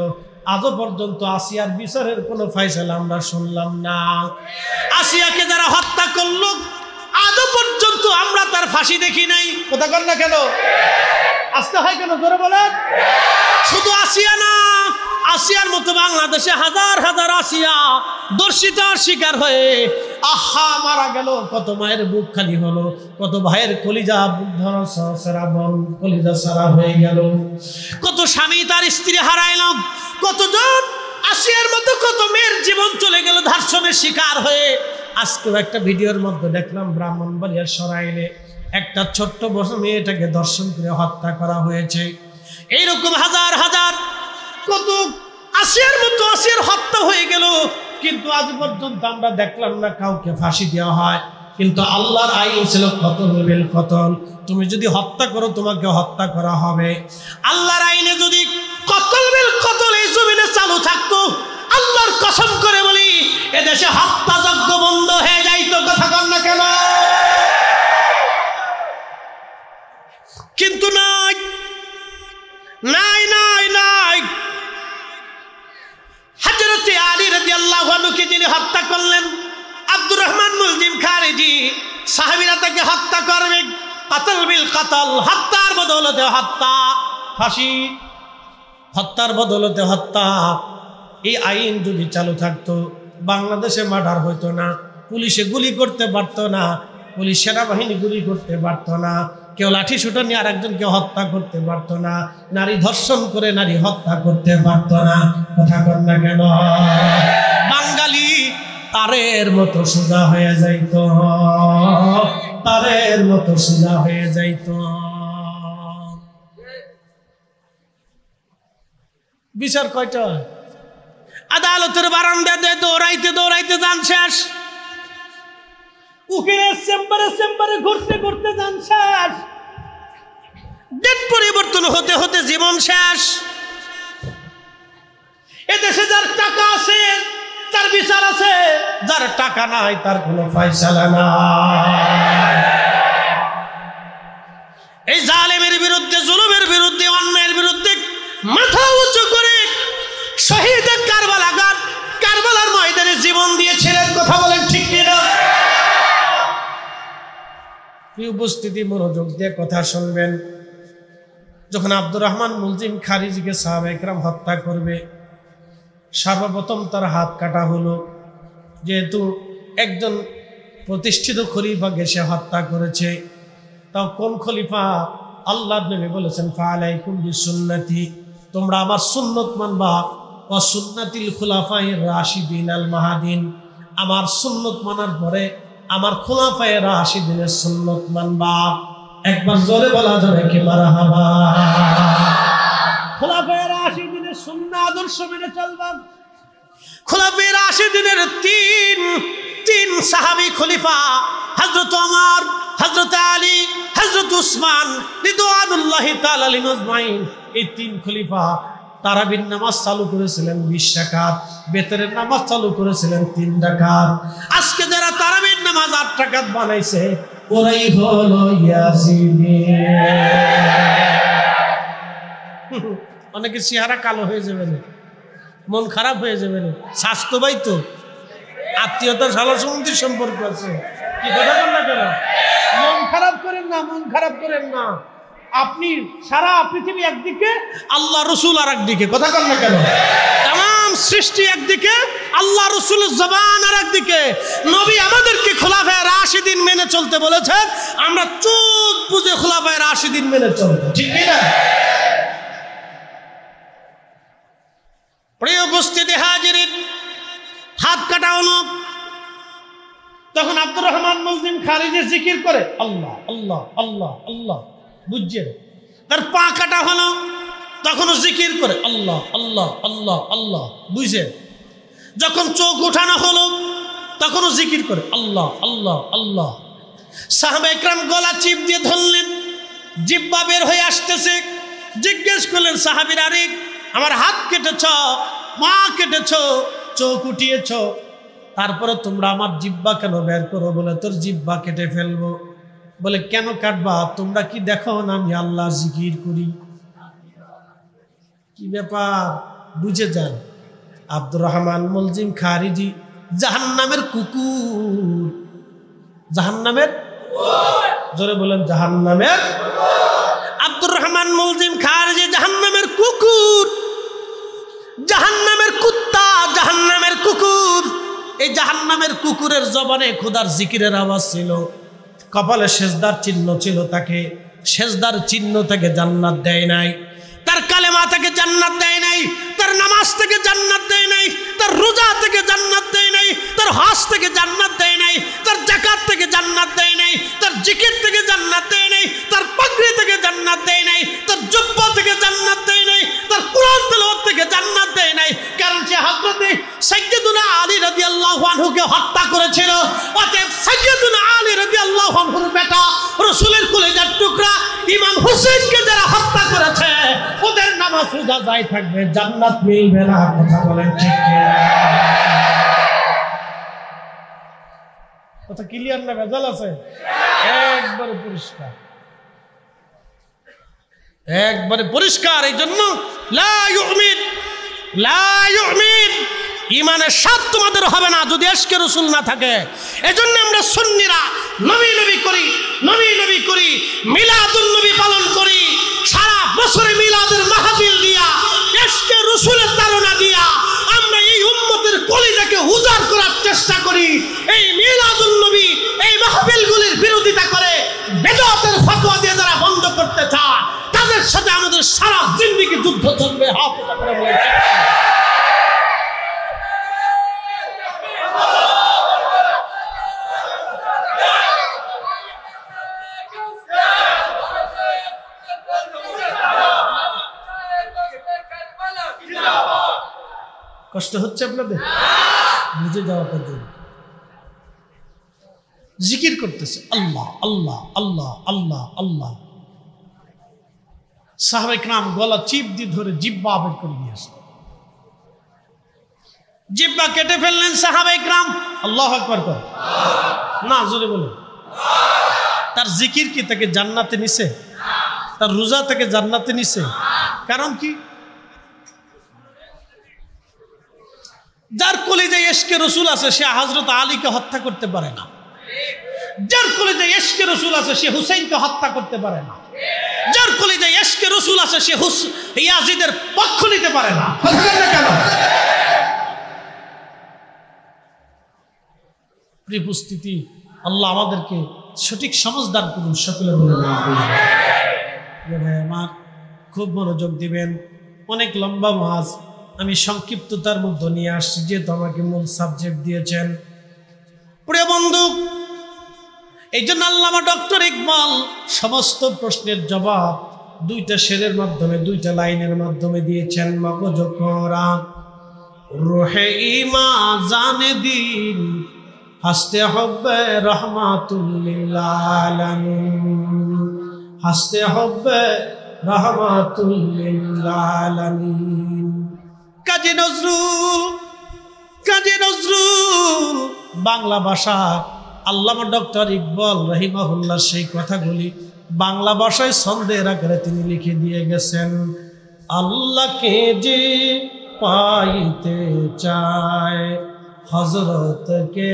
S1: আজও পর্যন্ত আসিয়ার বিচারের কোনো ফয়সালা আমরা শুনলাম না। আসিয়াকে যারা হত্যা করলো আজও পর্যন্ত আমরা তার ফাঁসি দেখি নাই। কথা কর না কেন? আসতে হয় কেন? জোরে বলেন। শুধু আসিয়া না, আসিয়ার মতো বাংলাদেশে হাজার হাজার আসিয়া দর্শিতার শিকার হয়ে আহা মারা গেল। কত মায়ের বুক খালি হলো, কত ভাইয়ের কলিজা বুক ধরা সারা বন কলিজা সারা হয়ে গেল, কত স্বামী তার স্ত্রী হারাইল, কতজন আসিয়ার মতো কত মেয়ের জীবন চলে গেল ধর্ষণের শিকার হয়ে। আজকেও একটা ভিডিওর মধ্যে দেখলাম ব্রাহ্মণবাড়িয়ার সরাইলে একটা ছোট্ট বড় মেয়েটাকে ধর্ষণ করে হত্যা করা হয়েছে। এইরকম হাজার হাজার কত আসিয়ার মতো আসিয়ার হত্যা হয়ে গেল, কিন্তু আজ পর্যন্ত আমরা দেখলাম না কাউকে ফাঁসি দেওয়া হয়। কিন্তু আল্লাহর আইন ছিল কতল বিল কতল, তুমি যদি হত্যা করো তোমাকে হত্যা করা হবে। আল্লাহর আইনে যদি কতল বিল কতল এই জমিনে চালু থাকতো, আল্লাহর কসম করে বলি এদেশে হত্যাযজ্ঞ বন্ধ হয়ে যাইতো। কথা বল না কেন? কিন্তু নাই নাই নাই নাই। হযরত আলী রাদিয়াল্লাহু আনহুকে যিনি হত্যা করলেন, আব্দুর রহমান মুলজিম খারিজি, সাহাবীরা তাকে হত্যা করবে। কতল বিল কতল, হত্যার বদৌলতে হত্যা, ফাঁসি, হত্যার বদৌলতে হত্যা। এই আইন যদি চালু থাকতো বাংলাদেশে মার্ডার হইতো না, পুলিশে গুলি করতে পারতো না, পুলিশ সেনাবাহিনী গুলি করতে পারতো না, কেউ লাঠি সুটা নিয়ে আর একজনকে হত্যা করতে পারতো না, নারী ধর্ষণ করে নারী হত্যা করতে পারতো না। কথা বল না কেন? বাঙালি তারের মতো সোজা হয়ে যাইতো, তারের মতো সোজা হয়ে যাইতো। বিচার কয়টা? আদালতের বারান্দাতে দৌড়াইতে দৌড়াইতে যান শেষ, উকিলের চেম্বারে চেম্বারে ঘুরতে ঘুরতে যান শেষ, ডেট পরিবর্তন হতে হতে জীবন শেষ। এদেশে যার টাকা আছে তার বিচার আছে, যার টাকা নাই তার কোনো ফয়সালা নাই। এই জালেমের বিরুদ্ধে, জুলুমের বিরুদ্ধে, অন্যায়ের বিরুদ্ধে মাথা উঁচু করে শহীদ কারবালার ময়দানে জীবন দিয়েছিলেন। কথা বলেন ঠিক কিনা? উপস্থিতি মনোযোগ দিয়ে কথা শুনবেন। যখন আব্দুর রহমান মুলজিম খারিজিকে সাহাবায়ে কেরাম হত্যা করবে, সর্বপ্রথম তার হাত কাটা হলো। যেহেতু একজন প্রতিষ্ঠিত খলিফাকে সে হত্যা করেছে, তাও কোন খলিফা? আল্লাহর নবী বলেছেন ফালাইকুম বিসুন্নতি, তোমরা আমার সুন্নত মানবা, ওয়া সুন্নাতিল খুলাফায়ে রাশিদিন আল মাহাদিন, আমার সুন্নত মানার পরে আমার খুলাফায়ে রাশিদিনের সুন্নত মানবা। একবার জোরে বলা যাবে কি মারহাবা? খুলাফায়ে রাশিদিনের সুন্নাহ আদর্শ মেনে চলবা। খুলাফায়ে রাশিদিনের তিন সাহাবী খলিফা, হযরত ওমর, হযরত আলী, হযরত উসমান রিদওয়ানুল্লাহি তাআলা আলাইহিম আজমাইন, এই তিন খলিফা তারাবির নামাজ চালু করেছিলেন 20 রাকাত, বেতরের নামাজ চালু করেছিলেন 3 রাকাত। আজকে যারা তারাবির নামাজ 8 রাকাত বানাইছে ওরাই হলো ইয়াজিদি। অনেকে চেহারা কালো হয়ে যাবে না, মন খারাপ হয়ে যাবে না, স্বাস্থ্য ভাই তো আত্মীয়তার সালাসম্পর্কের সম্পর্ক আছে। কি কথা বল না কেন? মন খারাপ করেন না, মন খারাপ করেন না। আপনি সারা পৃথিবী একদিকে, আল্লাহ রসুল আর একদিকে, কথা কন না কেন? তাম সৃষ্টি একদিকে, আল্লাহ রসুলের জবান আর একদিকে। নবী আমাদেরকে খোলাফায়ে রাশিদিন মেনে চলতে বলেছেন, আমরা চোখ বুঝে খোলাফায়ে রাশিদিন মেনে চলবো, ঠিক না? প্রিয় উপস্থিতি হাজিরিন, হাত কাটা হলো। তখন আব্দুর রহমান মুলজিম খারিজি জিকির করে আল্লাহ আল্লাহ আল্লাহ আল্লাহ, বুঝছেন? তার পা কাটা হলো, তখনও জিকির করে আল্লাহ আল্লাহ আল্লাহ আল্লাহ, বুঝছেন? যখন চোখ উঠানো হলো তখনও জিকির করে আল্লাহ আল্লাহ আল্লাহ। সাহাবা ইকরাম গলা চিপ দিয়ে ধরলেন, জিহ্বা বের হয়ে আসতেছে। জিজ্ঞেস করলেন সাহাবীর, আরে আমার হাত কেটেছ, পা কেটেছ, চোখ উঠিয়েছ, তারপরে তোমরা আমার জিহ্বা কেন বের করো? বলে তোর জিহ্বা কেটে ফেলবো। বলে কেন কাটবা? তোমরা কি দেখো না আমি আল্লাহ জিকির করি? কি ব্যাপার, বুঝে যান। আব্দুর রহমান মুলজিম খারিজি জাহান্নামের কুকুর, জাহান্নামের, জোরে বলেন জাহান্নামের। আব্দুর রহমান মুলজিম খারিজি জাহান্নামের কুকুর, জাহান্নামের কুত্তা, জাহান্নামের কুকুর। এই জাহান্নামের কুকুরের জবানে খোদার জিকিরের আওয়াজ ছিল, কপালে সেজদার চিহ্ন ছিল, তাকে সেজদার চিহ্ন থেকে জান্নাত দেয় নাই, তার কালেমা থেকে জান্নাত দেয় নাই, তার নামাজ থেকে জান্নাত দেয় নাই, তার রোজা থেকে জান্নাত দেয় নাই, তার হজ থেকে জান্নাত দেয় নাই, তার যাকাত থেকে জান্নাত দেয় নাই, তার জিকির থেকে জান্নাত দেয় নাই, তার পাগড়ি থেকে জান্নাত দেয় নাই, তার জুব্বা থেকে জান্নাত দেয় নাই, তার কুরআন তেলাওয়াত থেকে জান্নাত দেয় নাই। কারণ সে হযরতে সাইয়্যিদুনা আলী রাদিয়াল্লাহু আনহুকে হত্যা করেছিল। অতএব সাইয়্যিদুনা আলী রাদিয়াল্লাহু আনহুর বেটা, রাসূলের কলিজার টুকরা ইমাম হোসেনকে যারা হত্যা করেছে, ওদের নামাজ রোজা যাই থাকবে, জান্নাত মিলবে না। কথা বলেন ঠিক কিনা? কথা ক্লিয়ার না ভেজাল আছে? একবারে পরিষ্কার, একবারে পরিষ্কার। এই জন্য লা ইউমিন, লা ইউমিন, ইমানের স্বাদ তোমাদের হবে না যদি ইশকে রাসূল না থাকে। এজন্য আমরা সুন্নিরা নবী নবী করি, নবী নবী করি, মিলাদুন নবী পালন করি, সারা বছরে মিলাদের মাহফিল দিয়া, ইশকে রাসূলের তাড়না দিয়া আমরা এই উম্মতের কলিজাকে উজাড় করার চেষ্টা করি। এই মিলাদুন নবী, এই মাহফিলগুলির বিরোধিতা করে বিদআতের ফতোয়া দিয়ে যারা বন্ধ করতে চায়, তাদের সাথে আমাদের সারা জিন্দেগি যুদ্ধ চলবে। হাত উঁচা করে বলেন ঠিক। কষ্ট হচ্ছে আপনাদের? বুঝে যাওয়া পর্যন্ত জিকির করতেছে আল্লাহ আল্লাহ আল্লাহ আল্লাহ আল্লাহ। সাহাবায়ে কেরাম গলা চিপ দিয়ে ধরে জিহ্বা বের করে নিয়ে আসলেন, জিহ্বা কেটে ফেললেন সাহাবায়ে কেরাম। আল্লাহু আকবার কর না, জোরে বলেন। তার জিকির কি তাকে জান্নাতে নিছে? তার রোজা তাকে জান্নাতে নিছে? কারণ কি? যার কলিজায় ইশকে রাসূল আছে সে হযরত আলীকে হত্যা করতে পারে না, যার কলিজায় ইশকে রাসূল আছে সে হুসাইনকে হত্যা করতে পারে না, যার কলিজায় ইশকে রাসূল আছে সে ইয়াজিদের পক্ষ নিতে পারে না। কেন? প্রিয় উপস্থিতি, আল্লাহ আমাদেরকে সঠিক সমঝ দান করুন। সকলে বলে আমার খুব মনোযোগ দিবেন। অনেক লম্বা ওয়াজ আমি সংক্ষিপ্ততার মধ্যে নিয়ে আসছি, যেহেতু আমাকে মূল সাবজেক্ট দিয়েছেন। প্রিয় বন্ধু, এই জন্য আল্লামা ডক্টর ইকবাল সমস্ত প্রশ্নের জবাব দুইটা শেরের মাধ্যমে, দুইটা লাইনের মাধ্যমে দিয়েছেন। মগজ কোরা রুহে ইমা জানে দিন, হাসতে হবে রহমাতুল লিল আলামিন, হাসতে হবে রহমাতুল লিল আলামিন। কাজী নজরুল, কাজী নজরুল বাংলা ভাষা, আল্লামা ডক্টর ইকবাল রাহিমাহুল্লাহ সেই কথাগুলি বাংলা ভাষায় ছন্দের আকারে তিনি লিখে দিয়ে গেছেন। আল্লাহকে যে পাইতে চায়, হযরতকে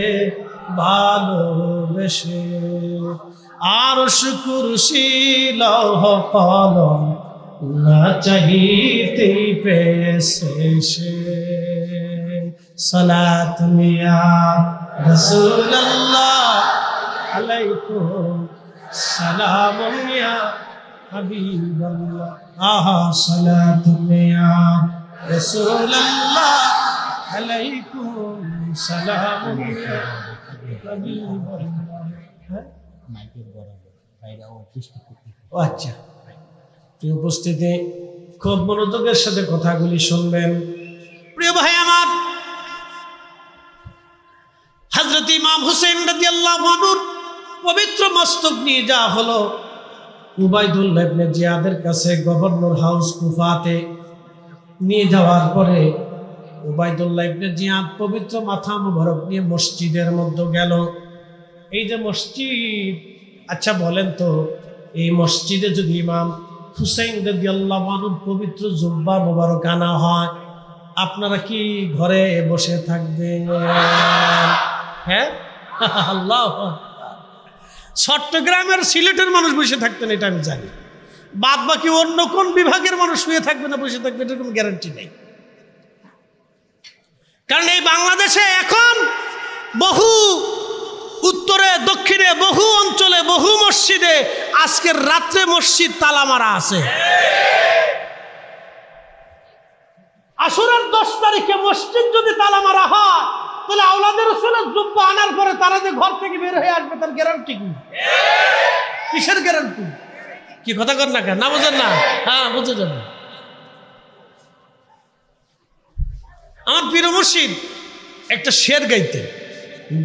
S1: ভালোবেসে, আরশ কুরসি লৌহ কলম না চাহিতেই পেয়েছে সে। সালাত মিয়া রাসূলুল্লাহ আলাইকুম সালাম মিয়া হাবিবাল্লাহ। আহা সালাত মিয়া রাসূলুল্লাহ আলাইকুম সালাম মিয়া হাবিবাল্লাহ। আচ্ছা, প্রিয় উপস্থিতি, খুব মনোযোগের সাথে কথাগুলি শুনবেন। প্রিয় ভাই আমার, হযরত ইমাম হুসাইন রাদিয়াল্লাহু আনহুর পবিত্র মস্তক নিয়ে যাওয়া হলো উবাইদুল্লাহ ইবনে জিয়াদের কাছে গভর্নর হাউস কুফাতে। নিয়ে যাওয়ার পরে উবাইদুল্লাহ ইবনে জিয়াদ পবিত্র মাথা মুবারক নিয়ে মসজিদের মধ্যে গেল। এই যে মসজিদ, আচ্ছা বলেন তো, এই মসজিদে যদি ইমাম হুসাইন রাদিয়াল্লাহু আনহুর পবিত্র জুব্বা মুবারক আনা হয়, আপনারা কি ঘরে বসে থাকবেন? হ্যাঁ, আল্লাহ। চট্টগ্রামের সিলেটের মানুষ বসে থাকতেন এটা আমি জানি, বাদ বাকি অন্য কোন বিভাগের মানুষ শুয়ে থাকবে না বসে থাকবে এটার কোনো গ্যারান্টি নেই। কারণ এই বাংলাদেশে এখন বহু উত্তরে দক্ষিণে বহু অঞ্চলে বহু মসজিদে আজকের রাত্রে মসজিদ তালা মারা আছে। আসরের 10 তারিখে মসজিদ যদি তালা মারা হয়, তাহলে আওলাদের রাসূলের জুব্বা আনার পরে তারা যে ঘর থেকে বের হয়ে আসবে তার গ্যারান্টি কি? কিসের গ্যারান্টি? কি কথা কর না কেন, না বুঝেন না? হ্যাঁ, বুঝে যাবেন। আমার পীর মুর্শিদ একটা শের গাইতেন,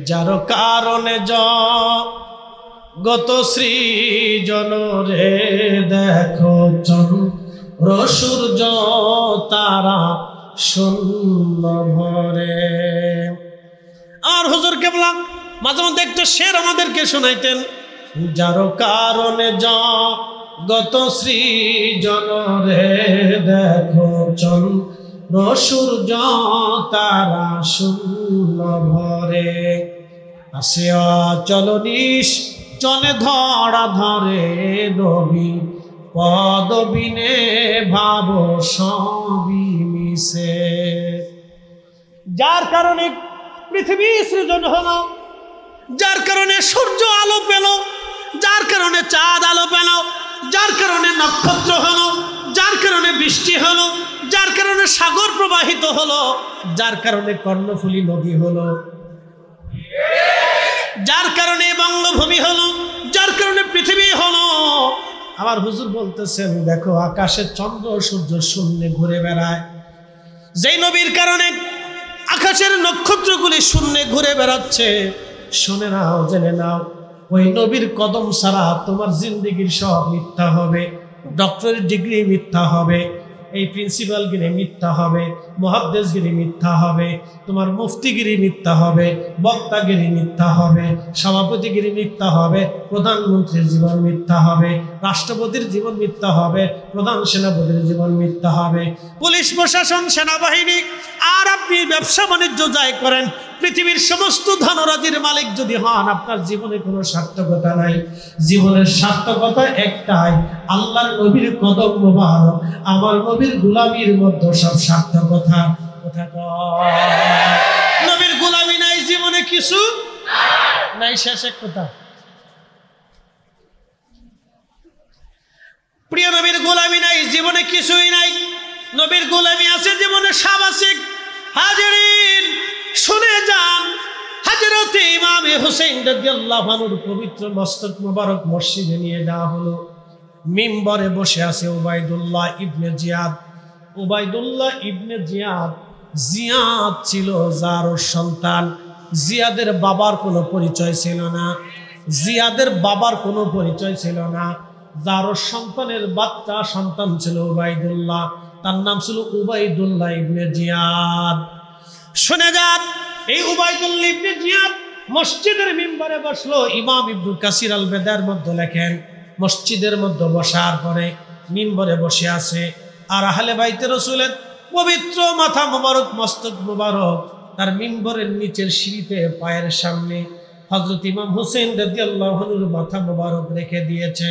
S1: যার কারণে গত সৃজন রে দেখো চন্দ্র সূর্য তারা শূন্য ভরে। আর হুজুর কেবলা মাঝে মধ্যে একটা শের আমাদেরকে শোনাইতেন, যার কারণে গত সৃজন রে দেখো চন্দ্র সূর্য তারা শূন্য ভরে। আসে অচল চলে ধরা ধরে নবী পদবিনে ভাব সবই মিশে। যার কারণে পৃথিবী সৃজন হলো, যার কারণে সূর্য আলো পেল, যার কারণে চাঁদ আলো পেল, যার কারণে নক্ষত্র হলো, যার কারণে বৃষ্টি হলো, যার কারণে সাগর প্রবাহিত হলো, যার কারণে কর্ণফুলী নদী হলো, যার কারণে বঙ্গভূমি হলো, যার কারণে পৃথিবী হলো। আমার হুজুর বলতেছেন, দেখো আকাশের চন্দ্র সূর্য শূন্যে ঘুরে বেড়ায়। যেই নবীর কারণে আকাশের নক্ষত্রগুলি শূন্যে ঘুরে বেড়াচ্ছে, শুনে নাও, জেনে নাও, ওই নবীর কদম ছাড়া তোমার জিন্দেগির সব মিথ্যা হবে। ডক্টরের ডিগ্রি মিথ্যা হবে, এই প্রিন্সিপালগিরি মিথ্যা হবে, মুহাদ্দিসগিরি মিথ্যা হবে, তোমার মুফতিগিরি মিথ্যা হবে, বক্তাগিরি মিথ্যা হবে, সভাপতিগিরি মিথ্যা হবে, প্রধানমন্ত্রীর জীবন মিথ্যা হবে, রাষ্ট্রপতির জীবন মিথ্যা হবে, প্রধান সেনাপতির জীবন মিথ্যা হবে, পুলিশ প্রশাসন সেনাবাহিনী। আর আপনি ব্যবসা বাণিজ্য যাই করেন, পৃথিবীর সমস্ত ধনরাজির মালিক যদি হন, আপনার জীবনে কোনো সার্থকতা নাই। জীবনের সার্থকতা একটাই, আল্লাহর নবীর কদম মোবারক, আমার নবীর গোলামির মধ্যে সব সার্থকতা। নবীর গোলামি নাই জীবনে কিছু নাই, শেষ এক কথা। প্রিয় নবীর গোলামি নাই জীবনে কিছুই নাই, নবীর গোলামি আছে জীবনে সাবাসিক। হাজিরিন শুনে যান, হযরত ইমাম হুসাইন রাদিয়াল্লাহু আনহুর পবিত্র মস্তক মোবারক মসজিদে নিয়ে যাওয়া হলো। মিম্বরে বসে আছে উবাইদুল্লাহ ইবনে জিয়াদ। উবাইদুল্লাহ ইবনে জিয়াদ, জিয়াদ ছিল যার সন্তান। জিয়াদের বাবার কোনো পরিচয় ছিল না, জিয়াদের বাবার কোনো পরিচয় ছিল না। যার সন্তানের বাচ্চা সন্তান ছিল উবাইদুল্লাহ, তার নাম ছিল উবাইদুল্লাহ ইবনে জিয়াদ। শুনে যান, এই উবাইদুল্লাহ ইবনে জিয়াদ মসজিদের মিম্বরে বসলো। ইমাম ইবনে কাসির আল বেদার মধ্যে লেখেন, মসজিদের মধ্যে বসার পরে মিম্বরে বসে আছে, আর আহলে বাইতে রাসূলের পবিত্র মাথা মোবারক মস্তক মোবারক তার মিম্বরের নিচের সিঁড়িতে পায়ের সামনে হযরত ইমাম হুসেন রাদিয়াল্লাহু আনহুর মাথা মোবারক রেখে দিয়েছে।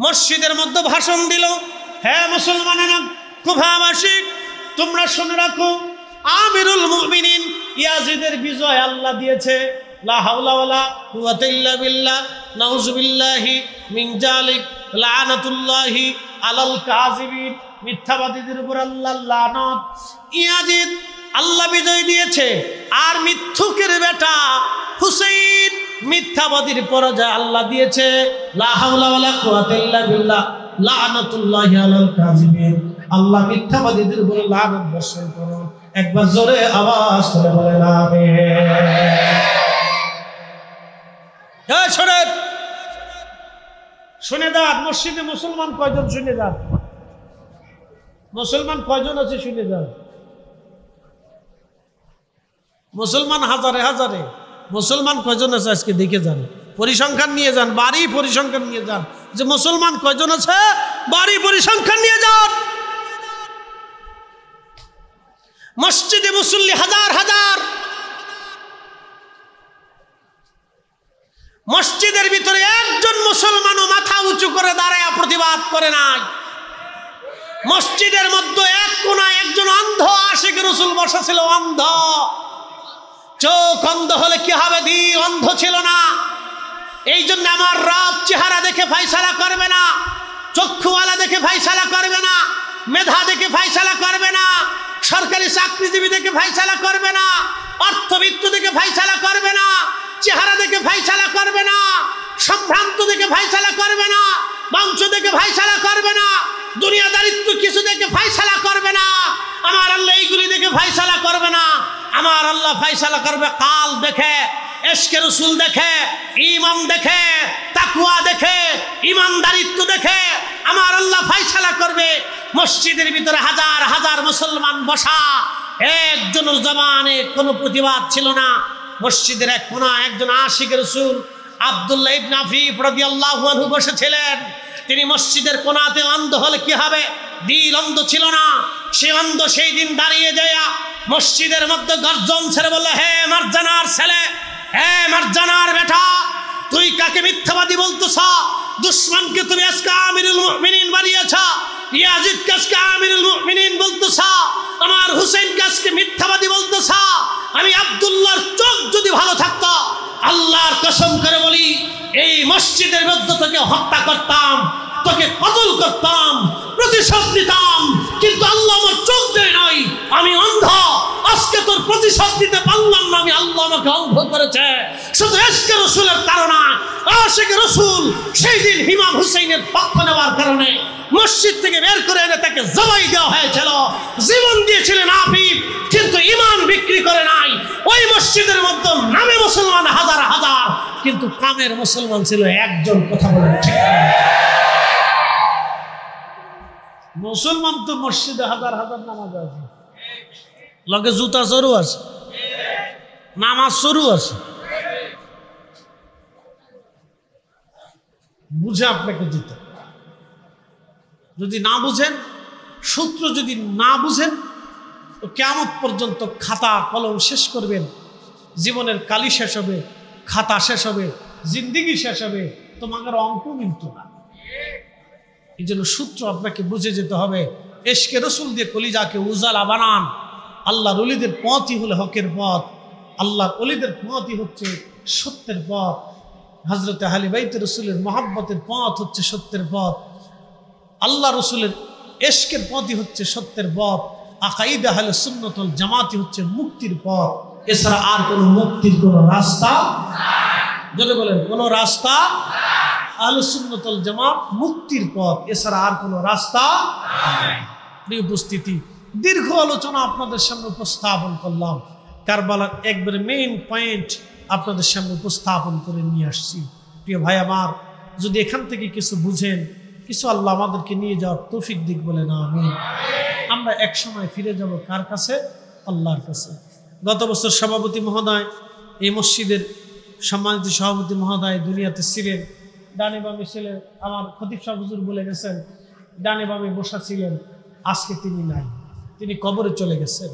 S1: মসজিদের মধ্যে ভাষণ দিল, হে মুসলমানেরা, কুফাবাসী, তোমরা শুনে রাখো, আমিরুল মুমিনিন ইয়াজিদের বিজয় আল্লাহ দিয়েছে। লা হাওলা ওয়ালা কুওয়াতা ইল্লা বিল্লাহ, নাউযুবিল্লাহি মিন যালিক, লানাতুল্লাহি আলাল কাযিবিন, মিথ্যাবাদীদের উপর আল্লাহর লানত। ইয়াজিদ আল্লাহ বিজয় দিয়েছে, আর মিথ্যুকের বেটা হুসাইন মিথ্যাবাদীর পরাজয় আল্লাহ দিয়েছে। লা হাওলা ওয়ালা কুওয়াতা ইল্লা বিল্লাহ, লানাতুল্লাহি আলাল কাযিবিন। আল্লাহ মিথ্যাবাদীদের উপর লানত বর্ষণ করুন। একবার জোরে আওয়াজ করে বলেন আমিন। শুনে যান, মসজিদে মুসলমান কয়জন? শুনে যান, মুসলমান কয়জন আছে? শুনে যান। মুসলমান হাজারে হাজারে। মুসলমান কয়জন আছে আজকে দেখে যান, পরিসংখ্যান নিয়ে যান, বাড়ি পরিসংখ্যান নিয়ে যান, যে মুসলমান কয়জন আছে বাড়ি পরিসংখ্যান নিয়ে যান। মসজিদে মুসল্লি হাজার হাজার। মসজিদের ভিতরে একজন মুসলমানও মাথা উঁচু করে দাঁড়ায় প্রতিবাদ করে নাই। মসজিদের মধ্যে এক কোনায় একজন অন্ধ আশিক রাসূল বসা ছিল, অন্ধ। চোখ অন্ধ হলে কি হবে? অন্ধ ছিল না। এই জন্য আমার রব চেহারা দেখে ফায়সালা করবে না, চক্ষুওয়ালা দেখে ফায়সালা করবে না, মেধা দেখে ফায়সালা করবে না, সরকারি চাকরিজীবী দেখে ফায়সালা করবে না, অর্থবিত্ত দেখে ফায়সালা করবে না, চেহারা দেখে ফায়সালা করবে না, সম্ভ্রান্ত দেখে ফায়সালা করবে না, বংশ দেখে ফায়সালা করবে না, দুনিয়াদারিত্ব কিছু দেখে ফায়সালা করবে না। আমার আল্লাহ এইগুলি দেখে ফায়সালা করবে না। আমার আল্লাহ ফায়সালা করবে কাল দেখে, ইশকে রাসূল দেখে, ঈমান দেখে, তাকওয়া দেখে, ঈমানদারিত্ব দেখে আমার আল্লাহ ফায়সালা করবে। মসজিদের ভিতরে হাজার হাজার মুসলমান বসা, একজন জবানে কোনো প্রতিবাদ ছিল না। মসজিদের এক কোণায় একজন আশিক রাসূল আব্দুল্লাহ ইবনে আফিফ রাদিয়াল্লাহু আনহু বসেছিলেন। তিনি মসজিদের কোণাতে অন্ধ হলে কি হবে? দিল অন্ধ ছিল না। সে অন্ধ সেই দিন দাঁড়িয়ে যায় মসজিদের মধ্যে গর্জন ছেড়ে বলল, হে মারজানার ছেলে, হে মারজানার বেটা, তুই কাকে মিথ্যাবাদী বলতেছ? দুশমনকে তুমি আজকে আমিরুল মুমিনিন বানিয়েছ, ইয়াজিদকে আজকে আমিরুল মুমিনিন বলতেছ, আমার হুসাইনকে আজকে মিথ্যাবাদী বলতেছ। আমি আব্দুল্লাহর চোখ যদি ভালো থাকতো, আল্লাহর কসম করে বলি, এই মসজিদের মধ্যে তোকে হত্যা করতাম, তোকে কতল করতাম, প্রতিশোধ নিতাম। কিন্তু আল্লাহ আমার চোখ দেয় নাই, আমি অন্ধ। আজকে তোর প্রতিশোধ দিতে পারলাম না, আমি আল্লাহ আমাকে অন্ধ করেছে। শুধু ইশকে রাসূলের কারণে আশিক রাসূল সেই দিন ইমাম হুসাইনের পক্ষ নেওয়ার কারণে মসজিদ থেকে বের করে এনে তাকে জবাই দেওয়া হয়েছিল। জীবন দিয়েছিলেন আফিফ, কিন্তু ঈমান বিক্রি করে নাই। ওই মসজিদের মধ্যে নামে মুসলমান হাজার হাজার, কিন্তু কামের মুসলমান ছিল একজন। কথা বলেন ঠিক? মুসলমান তো মসজিদে হাজার হাজার নামাজ আছে, লগে জুতা চোরও আছে, নামাজ চোরও আছে। বুঝে আপনাকে দিতে, যদি না বুঝেন, সূত্র যদি না বুঝেন, তো কিয়ামত পর্যন্ত খাতা কলম শেষ করবেন, জীবনের কালি শেষ হবে, খাতা শেষ হবে, জিন্দিগি শেষ হবে, তোমাদের অঙ্ক মিলত না। এই জন্য সূত্র আপনাকে বুঝে যেতে হবে। ইশকে রাসূল দিয়ে কলিজাকে উজালা বানান। আল্লাহর ওলিদের পথই হলো হকের পথ, আল্লাহর ওলিদের পথই হচ্ছে সত্যের পথ। হযরত আহলে বাইত রাসূলের মহব্বতের পথ হচ্ছে সত্যের পথ। আল্লাহ রাসূলের ইশকের পথই হচ্ছে সত্যের পথ। আকাইদা আহলে সুন্নাত ওয়াল জামাতি হচ্ছে মুক্তির পথ। এছাড়া আর কোনো মুক্তির কোনো রাস্তা নাই। যদি বলেন কোনো রাস্তা নাই। আহলে সুন্নাত ওয়াল জামাত মুক্তির পথ, এছাড়া আর কোনো রাস্তা নাই। প্রিয় উপস্থিতি, দীর্ঘ আলোচনা আপনাদের সামনে উপস্থাপন করলাম। কারবালার একবারে মেইন পয়েন্ট আপনাদের সামনে উপস্থাপন করে নিয়ে আসছি। প্রিয় ভাই আমার, যদি এখান থেকে কিছু বুঝেন, কিছু আল্লাহ আমাদেরকে নিয়ে যাওয়ার তৌফিক দিক, বলে না আমিন। আমরা এক সময় ফিরে যাব কার কাছে? আল্লাহর কাছে। গত বছর সভাপতি মহোদয়, এই মসজিদের সম্মানিত সভাপতি মহোদয় দুনিয়াতে ছিলেন। ডানে বামে ছিলেন, আমার খতিব সাহেব হুজুর বলে গেছেন, ডানে বামে বসা ছিলেন। আজকে তিনি নাই, তিনি কবরে চলে গেছেন।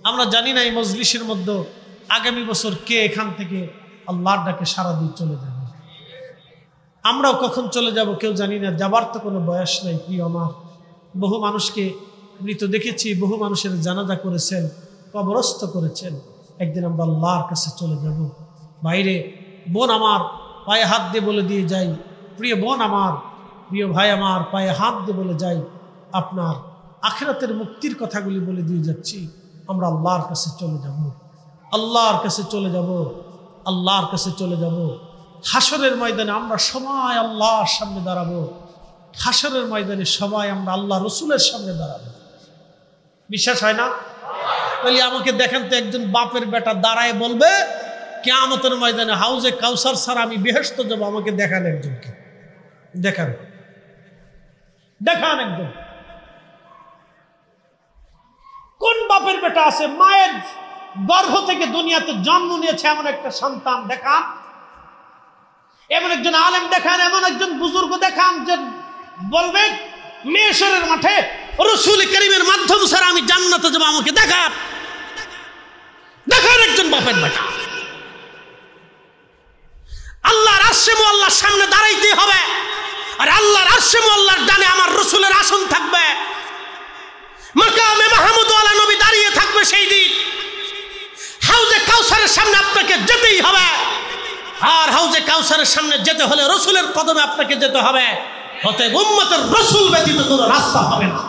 S1: আমরা জানি না এই মজলিসের মধ্যে আগামী বছর কে এখান থেকে আল্লাহর ডাকে সারা দিয়ে চলে যাবে। আমরাও কখন চলে যাব কেউ জানি না, যাবার তো কোনো বয়স নাই। প্রিয় আমার, বহু মানুষকে মৃত দেখেছি, বহু মানুষের জানাজা করেছেন, কবরস্থ করেছেন। একদিন আমরা আল্লাহর কাছে চলে যাব। বাইরে বোন আমার পায়ে হাত দিয়ে বলে দিয়ে যাই, প্রিয় বোন আমার, প্রিয় ভাই আমার, পায়ে হাত দিয়ে বলে যাই, আপনার আখিরাতের মুক্তির কথাগুলি বলে দিয়ে যাচ্ছি। আমরা আল্লাহর কাছে চলে যাব, আল্লাহর কাছে চলে যাব, আল্লাহর কাছে চলে যাব। হাসরের ময়দানে আমরা সবাই আল্লাহর সামনে দাঁড়াবো। হাসরের ময়দানে সবাই আমরা আল্লাহ রসুলের সামনে দাঁড়াবো। বিশ্বাস হয় না? বলি আমাকে দেখেন তো, একজন বাপের বেটা দাঁড়ায় বলবে কিয়ামতের ময়দানে হাউজে কাউসার ছাড়া আমি বেহেশতে যাব, আমাকে দেখান একজনকে, দেখান, দেখান একজন। কোন বাপের বেটা আছে মায়ের গর্ভ থেকে দুনিয়াতে জন্ম নিয়েছে এমন একটা সন্তান দেখান, এমন একজন আলেম দেখান, এমন একজন বুজুর্গ দেখান যে বলবে মেশরের মাঠে রাসূল করিমের মাধ্যম ছাড়া আমি জান্নাতে যাব, আমাকে দেখান, দেখান একজন বাপের বেটা। আল্লাহর আরশে মুআল্লার সামনে দাঁড়াইতে হবে, আর আল্লাহর আরশে মুআল্লার ডানে আমার রাসূলের আসন থাকবে, মাকামে মাহমুদ ওয়ালা নবী দাঁড়িয়ে থাকবে। সেই দিন হাউজে কাউসারের সামনে আপনাকে যেতেই হবে, আর হাউজে কাউসারের সামনে যেতে হলে রাসূলের কদমে আপনাকে যেতে হবে। অতএব উম্মতের রাসূল ব্যতীত কোনো রাস্তা হবে না।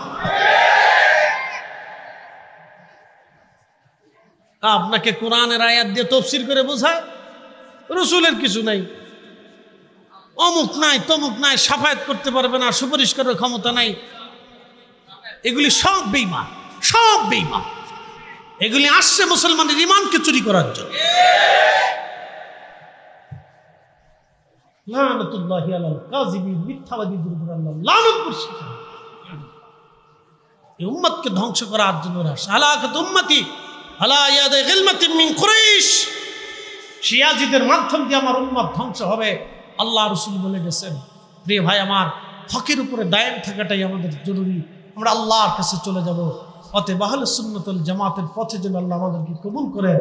S1: আপনাকে কোরআনের আয়াত দিয়ে তাফসীর করে বোঝায় রাসূলের কিছু নাই, অমুক নাই, তমুক নাই, শাফায়াত করতে পারবে না, সুপারিশ করার ক্ষমতা নাই। এগুলি সব বেঈমান, সব বেঈমান। এগুলি আসছে মুসলমানের ঈমানকে চুরি করার জন্য। লানাতুল্লাহি আলাল কাযিবিন, মিথ্যাবাদীদের উপর আল্লাহ লানত বর্ষিত। এই উম্মতকে ধ্বংস করার জন্য আসে। হালাকাত উম্মতি আলা ইয়াদি গিলমাতিন মিন কুরাইশ, শিয়াজিদের মাধ্যম দিয়ে আমার উম্মত ধ্বংস হবে, আল্লাহ রাসূল বলে গেছেন। প্রিয় ভাই আমার, হকের উপরে দায়েম থাকাটাই আমাদের জরুরি। আমরা আল্লাহর কাছে চলে যাব। অতএব আহলে সুন্নাত ওয়াল জামাতের পথে যেন আল্লাহ আমাদেরকে কবুল করে।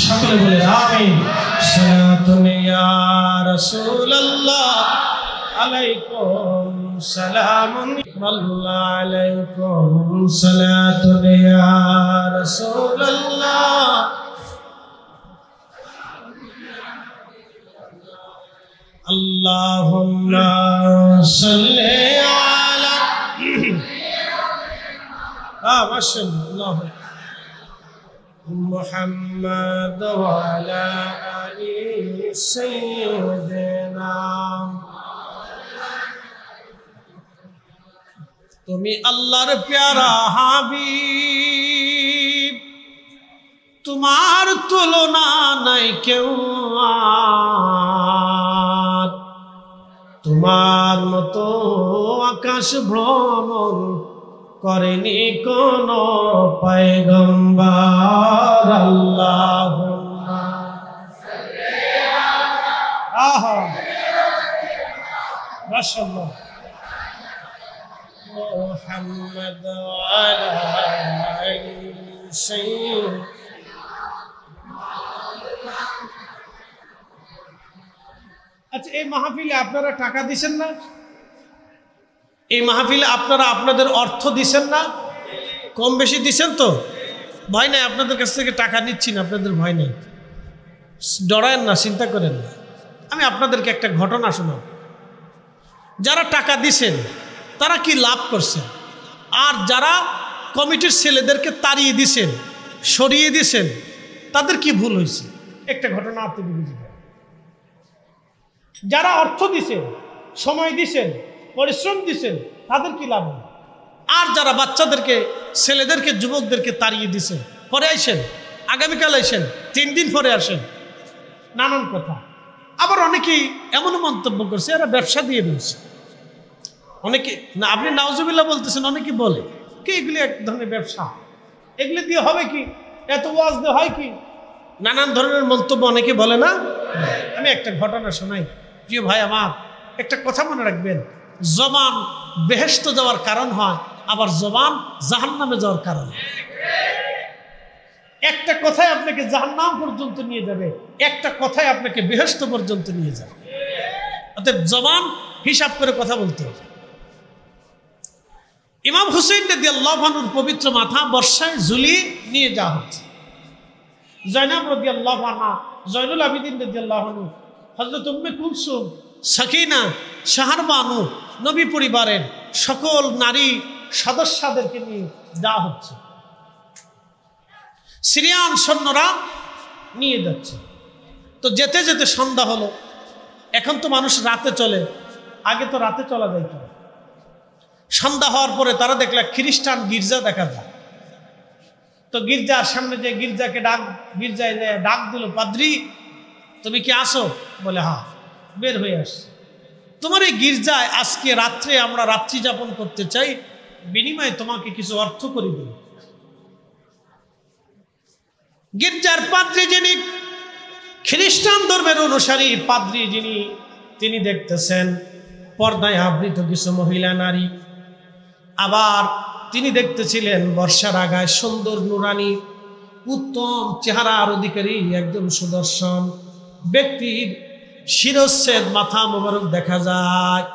S1: সকলে বলে আমিন। সালাতুন ইয়া রাসূলুল্লাহ আলাইকুম সালামুন আলাইকুম সালাতুন ইয়া রাসূলুল্লাহ আল্লাহুম্মা সাল্লি আলা মাশাআল্লাহ মুহাম্মদ ওয়া আলা আলি সাইয়্যিদিনা। তুমি আল্লাহর প্যারা হাবিব, তোমার তুলনা নাই কেউ, তোমার মতো আকাশ ভ্রমণ করেনি কোন পয়গম্বর। আল্লাহুম্মা সাল্লি আলা মাশাআল্লাহ মুহাম্মদ ওয়া আলা আলি সাইয়্যিদিনা। আচ্ছা, এই মাহফিলে আপনারা টাকা দিছেন না? এই মাহফিলে আপনারা আপনাদের অর্থ দিছেন না? কম বেশি দিছেন তো? ভয় নাই, আপনাদের কাছ থেকে টাকা নিচ্ছি না, আপনাদের ভয় নেই, ডরায়েন না, চিন্তা করেন না। আমি আপনাদেরকে একটা ঘটনা শোনাব। যারা টাকা দিছেন তারা কি লাভ করছেন, আর যারা কমিটির ছেলেদেরকে তাড়িয়ে দিছেন, সরিয়ে দিছেন, তাদের কি ভুল হয়েছে, একটা ঘটনা আপনি বুঝে যাবেন। যারা অর্থ দিছেন, সময় দিছেন, পরিশ্রম দিছেন, তাদের কি লাভ, আর যারা বাচ্চাদেরকে, ছেলেদেরকে, যুবকদেরকে তাড়িয়ে দিছেন, পরে আইসেন, আগামীকাল আইসেন, 3 দিন পরে আসেন, নানান কথা। আবার অনেকেই এমন মন্তব্য করছে এরা ব্যবসা দিয়ে দিয়েছে। অনেকে না, আপনি নাউজুবিল্লাহ বলতেছেন, অনেকে বলে কি এগুলি এক ধরনের ব্যবসা, এগুলি দিয়ে হবে কি, এত ওয়াজ দিয়ে হয় কি, নানান ধরনের মন্তব্য অনেকে বলে না। আমি একটা ঘটনা শোনাই। প্রিয় ভাই আমার, একটা কথা মনে রাখবেন, জবান বেহেশত যাওয়ার কারণ হয়, আবার জবান জাহান্নামে যাওয়ার কারণ। একটা কথাই আপনাকে জাহান্নাম পর্যন্ত নিয়ে যাবে, একটা কথাই আপনাকে বেহেশত পর্যন্ত নিয়ে যাবে। অতএব জবান হিসাব করে কথা বলতে হবে। ইমাম হুসাইন রাদিয়াল্লাহু আনহুর পবিত্র মাথা বর্ষায় ঝুলিয়ে নিয়ে যাওয়া হচ্ছে। জয়নাব রাদিয়াল্লাহু আনহা, জয়নুল আবিদিন রাদিয়াল্লাহু আনহু, হযরত উম্মে কুলসুম, সাকিনা, শাহরবানু, নবী পরিবারের সকল নারী সদস্যদেরকে নিয়ে যাওয়া হচ্ছে। সিরিয়ান সৈন্যরা নিয়ে যাচ্ছে। তো যেতে যেতে সন্ধ্যা হলো। এখন তো মানুষ রাতে চলে, আগে তো রাতে চলা যাইত। সন্ধ্যা হওয়ার পরে তারা দেখলো খ্রিস্টান গির্জা দেখা যায়। তো গির্জার সামনে যে গির্জায় ডাক দিল, পাদ্রী তুমি কি আসো? বলে হ্যাঁ, বের হয়ে আসছে। তোমার এই গির্জায় আজকে রাত্রে আমরা রাত্রি যাপন করতে চাই, বিনিময়ে তোমাকে কিছু অর্থ করে দিল। গির্জার পাদ্রী যিনি খ্রিস্টান ধর্মের অনুসারী পাদ্রী যিনি, তিনি দেখতেছেন পর্দায় আবৃত কিছু মহিলা নারী। আবার তিনি দেখতেছিলেন বর্ষার আগায় সুন্দর নুরানি উত্তম চেহারার অধিকারী একজন সুদর্শন ব্যক্তির শিরচ্ছেদ মাথা মোবারক দেখা যায়।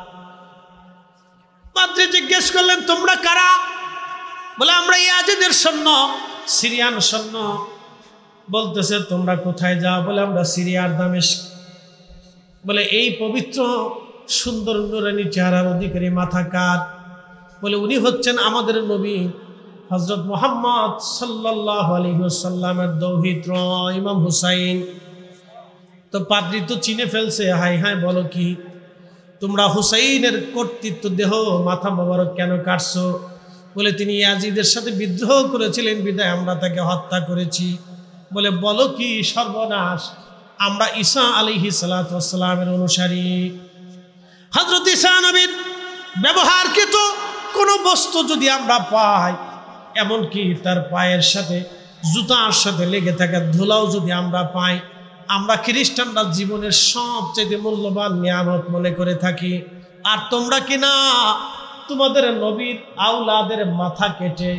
S1: পাদ্রী জিজ্ঞেস করলেন, তোমরা কারা? বলে আমরা ইয়াজিদের সৈন্য, সিরিয়ান সৈন্য। বলতেছে তোমরা কোথায় যাও? বলে আমরা সিরিয়ার দামেস্ক। বলে এই পবিত্র সুন্দর নুরানি চেহারার অধিকারী মাথা কার? বলে উনি হচ্ছেন আমাদের নবী হযরত মুহাম্মদ সাল্লাল্লাহু আলাইহি ওয়াসাল্লামের দৌহিত্র ইমাম হুসাইন। তো পাদ্রী তো চিনে ফেলছে, হাই হাই বলো কি, তোমরা হুসাইনের কর্তৃত্ব দেহ মাথা মোবারক কেন কাটছো? বলে তিনি ইয়াজিদের সাথে বিদ্রোহ করেছিলেন, বিদায় আমরা তাকে হত্যা করেছি। বলে বলো কি সর্বনাশ, আমরা ঈসা আলাইহিস সালাতু ওয়াস সালামের অনুসারী। হযরত ঈসা নবীর ব্যবহারকৃত কোনো বস্তু যদি আমরা পাই, এমনকি তার পায়ের সাথে জুতার সাথে লেগে থাকা ধুলাও যদি আমরা পাই, আমরা খ্রিস্টানরা জীবনের সবচেয়ে মূল্যবান নিয়ামত মনে করে থাকি। আর তোমরা কিনা তোমাদের নবীর আওলাদের মাথা কেটে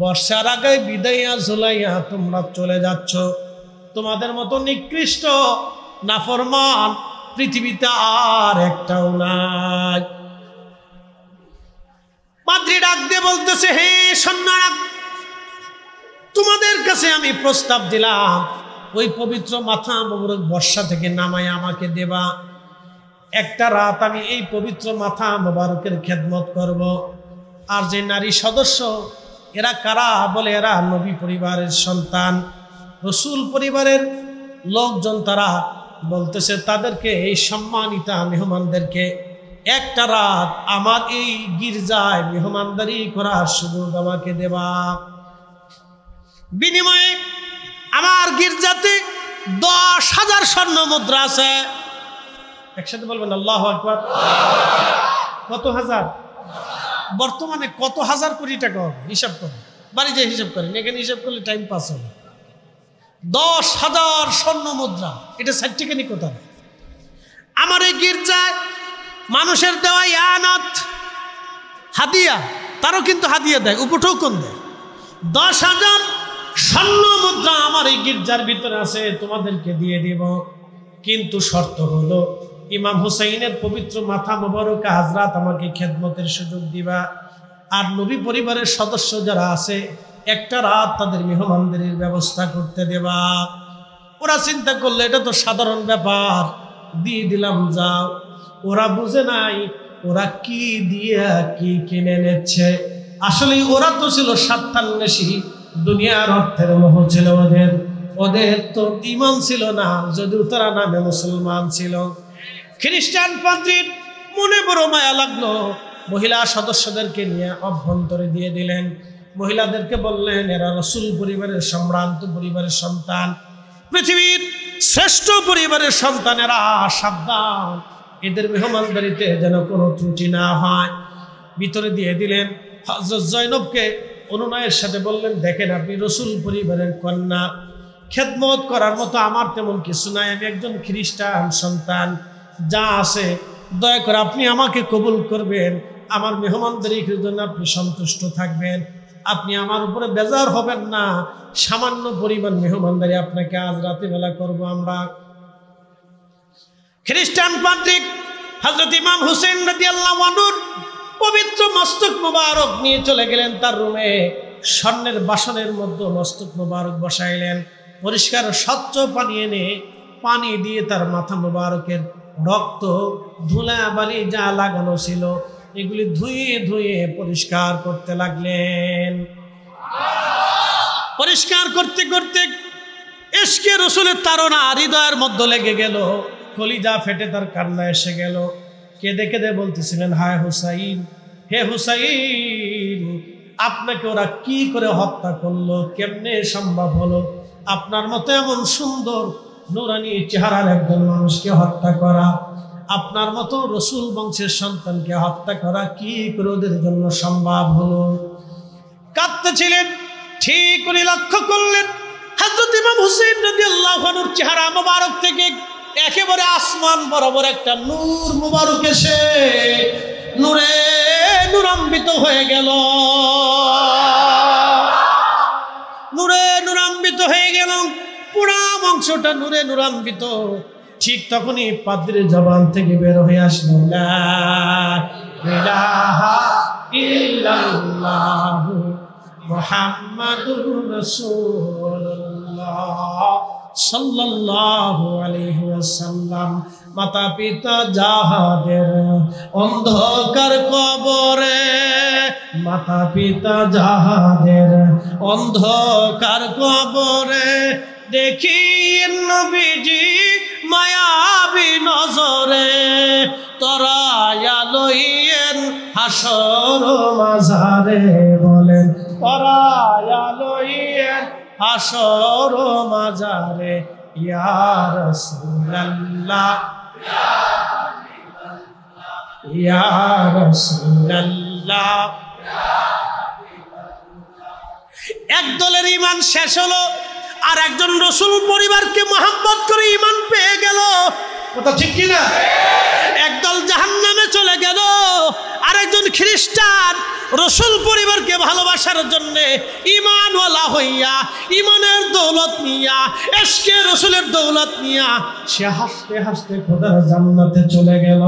S1: বর্ষার আগে বিদাইয়া ঝুলাইয়া তোমরা চলে যাচ্ছ। তোমাদের মতো নিকৃষ্ট নাফরমান পৃথিবীতে আর একটাও নাই। পাদ্রী ডাক দিয়ে বলতেছে, হে সৈন্যরা, তোমাদের কাছে আমি প্রস্তাব দিলাম, ওই পবিত্র মাথা মোবারক বর্ষা থেকে নামায় আমাকে দেবা। একটা রাত আমি এই পবিত্র মাথা মোবারকের খেদমত করব। আর যে নারী সদস্য, এরা কারা? বলে এরা নবী পরিবারের সন্তান, রসুল পরিবারের লোকজন। তারা বলতেছে তাদেরকে, এই সম্মানিতা মেহমানদেরকে একটা রাত আমার এই গির্জায় মেহমানদারি করার সুযোগ আমাকে দেবা। বিনিময়ে আমার গির্জাতে 10,000 স্বর্ণ মুদ্রা আছে। একসাথে বলবেন আল্লাহু আকবার। কত হাজার? বর্তমানে কত হাজার কোটি টাকা হবে? হিসাব করেন, বাড়ি যে হিসাব করেন, এখানে হিসাব করলে টাইম পাস হবে। 10,000 স্বর্ণ মুদ্রা, এটা সার্টিফিকেট কোথায়? আমার এই গির্জায় মানুষের দেওয়া ইয়ানাত হাদিয়া, তারও কিন্তু হাদিয়া দেয়, উপটোকন দেয়। 10,000 স্বর্ণ মুদ্রা আমার এই গির্জার ভিতরে আছে, তোমাদেরকে দিয়ে দিব। কিন্তু শর্ত হলো ইমাম হুসাইনের পবিত্র মাথা মোবারক হাজরাত আমাকে খেদমতের সুযোগ দিবা। আর নবী পরিবারের সদস্য যারা আছে, একটা রাত তাদের মেহমানদারির ব্যবস্থা করতে দেবা। ওরা চিন্তা করলে এটা তো সাধারণ ব্যাপার, দিয়ে দিলাম, যাও। ওরা বুঝে নাই ওরা কি দিয়ে কি কিনে নিচ্ছে। আসলে ওরা তো ছিল স্বার্থান্বেষী, দুনিয়ার অর্থের মোহ ছিল ওদের। ওদের তো ঈমান ছিল না, যদিও তারা নামে মুসলমান ছিল। খ্রিস্টান পাদ্রীর মনে বড় মায়া লাগলো, মহিলা সদস্যদেরকে নিয়ে অভ্যন্তরে দিয়ে দিলেন। মহিলাদেরকে বললেন, এরা রসুল পরিবারের সম্ভ্রান্ত পরিবারের সন্তান, পৃথিবীর শ্রেষ্ঠ পরিবারের সন্তানেরা, সাবধান, এদের মেহমানদারিতে যেন কোনো ত্রুটি না হয়। ভিতরে দিয়ে দিলেন। হযরত জয়নবকে অনুনয়ের সাথে বললেন, দেখেন আপনি রসুল পরিবারের কন্যা, খেদমত করার মতো আমার তেমন কিছু নাই, আমি একজন খ্রিস্টান সন্তান, যা আছে দয়া করে আপনি আমাকে কবুল করবেন, আমার মেহমানদারির জন্য আপনি সন্তুষ্ট থাকবেন। আপনি আমার উপরে বেজার হবেন না, সামান্য পরিমাণ মেহমানদারি আপনাকে আজ রাতে বেলা করবো আমরা। খ্রিস্টান পাদ্রী হযরত ইমাম হুসেন রাদিয়াল্লাহু আনহু পবিত্র মস্তক মুবারক নিয়ে চলে গেলেন তার রুমে। স্বর্ণের বাসনের মধ্যে মস্তক মুবারক বসাইলেন, পরিষ্কার স্বচ্ছ পানি এনে পানি দিয়ে তার মাথা মুবারকের রক্ত ধুলা বালি যা লাগানো ছিল এগুলি ধুয়ে ধুয়ে পরিষ্কার করতে লাগলেন। পরিষ্কার করতে করতে ইশকে রাসূলের তাড়না হৃদয়ের মধ্যে লেগে গেল, কলিজা ফেটে তার কান্না এসে গেল। কেঁদে কেঁদে বলতেছিলেন, হায় হুসাইন, হে হুসাইন, আপনাকে ওরা কি করে হত্যা করলো, কেমনে সম্ভব হলো আপনার মতো এমন সুন্দর নুরানি চেহারার একজন মানুষকে হত্যা করা, আপনার মতো রসুল বংশের সন্তানকে হত্যা করা কি করে ওদের জন্য সম্ভব হলো? কাঁদতেছিলেন। ঠিক করে লক্ষ্য করলেন হযরত ইমাম হুসেন রাদিয়াল্লাহু আনহুর চেহারা মোবারক থেকে একেবারে আসমান বরাবর একটা নূর মুবারক এসে নূরে নূরান্বিত হয়ে গেল, নূরে নূরান্বিত হয়ে গেল, পুরা অংশটা নূরে নূরান্বিত। ঠিক তখনই পাদ্রীর জবান থেকে বের হয়ে আসলো, লা ইলাহা ইল্লাল্লাহু মুহাম্মাদুর রাসূলুল্লাহ সাল্লাল্লাহু আলাইহি ওয়াসাল্লাম। মাতা পিতা যাহাদের অন্ধকার কবরে, মাতা পিতা যাহাদের অন্ধকার কবরে, দেখি নবীজি মায়াবী নজরে, তরায়া লইয়েন হাসর মাঝারে, বলেন তরায়া লইয়েন হাসর মাঝারে, ইয়া রাসূলুল্লাহ ইয়া রাসূলুল্লাহ। এক দলের ঈমান শেষ হলো, আর একজন রসুল পরিবারকে মহব্বত করে ঈমান পেয়ে গেল। কথা ঠিক কি না? একদল জাহান্নামে চলে গেল, আর একজন খ্রিস্টান রসুল পরিবারকে ভালোবাসার জন্য ঈমানওয়ালা হইয়া, ঈমানের দৌলত নিয়া, ইশকে রসুলের দৌলত নিয়া সে হাসতে হাসতে খোদার জান্নাতে চলে গেল।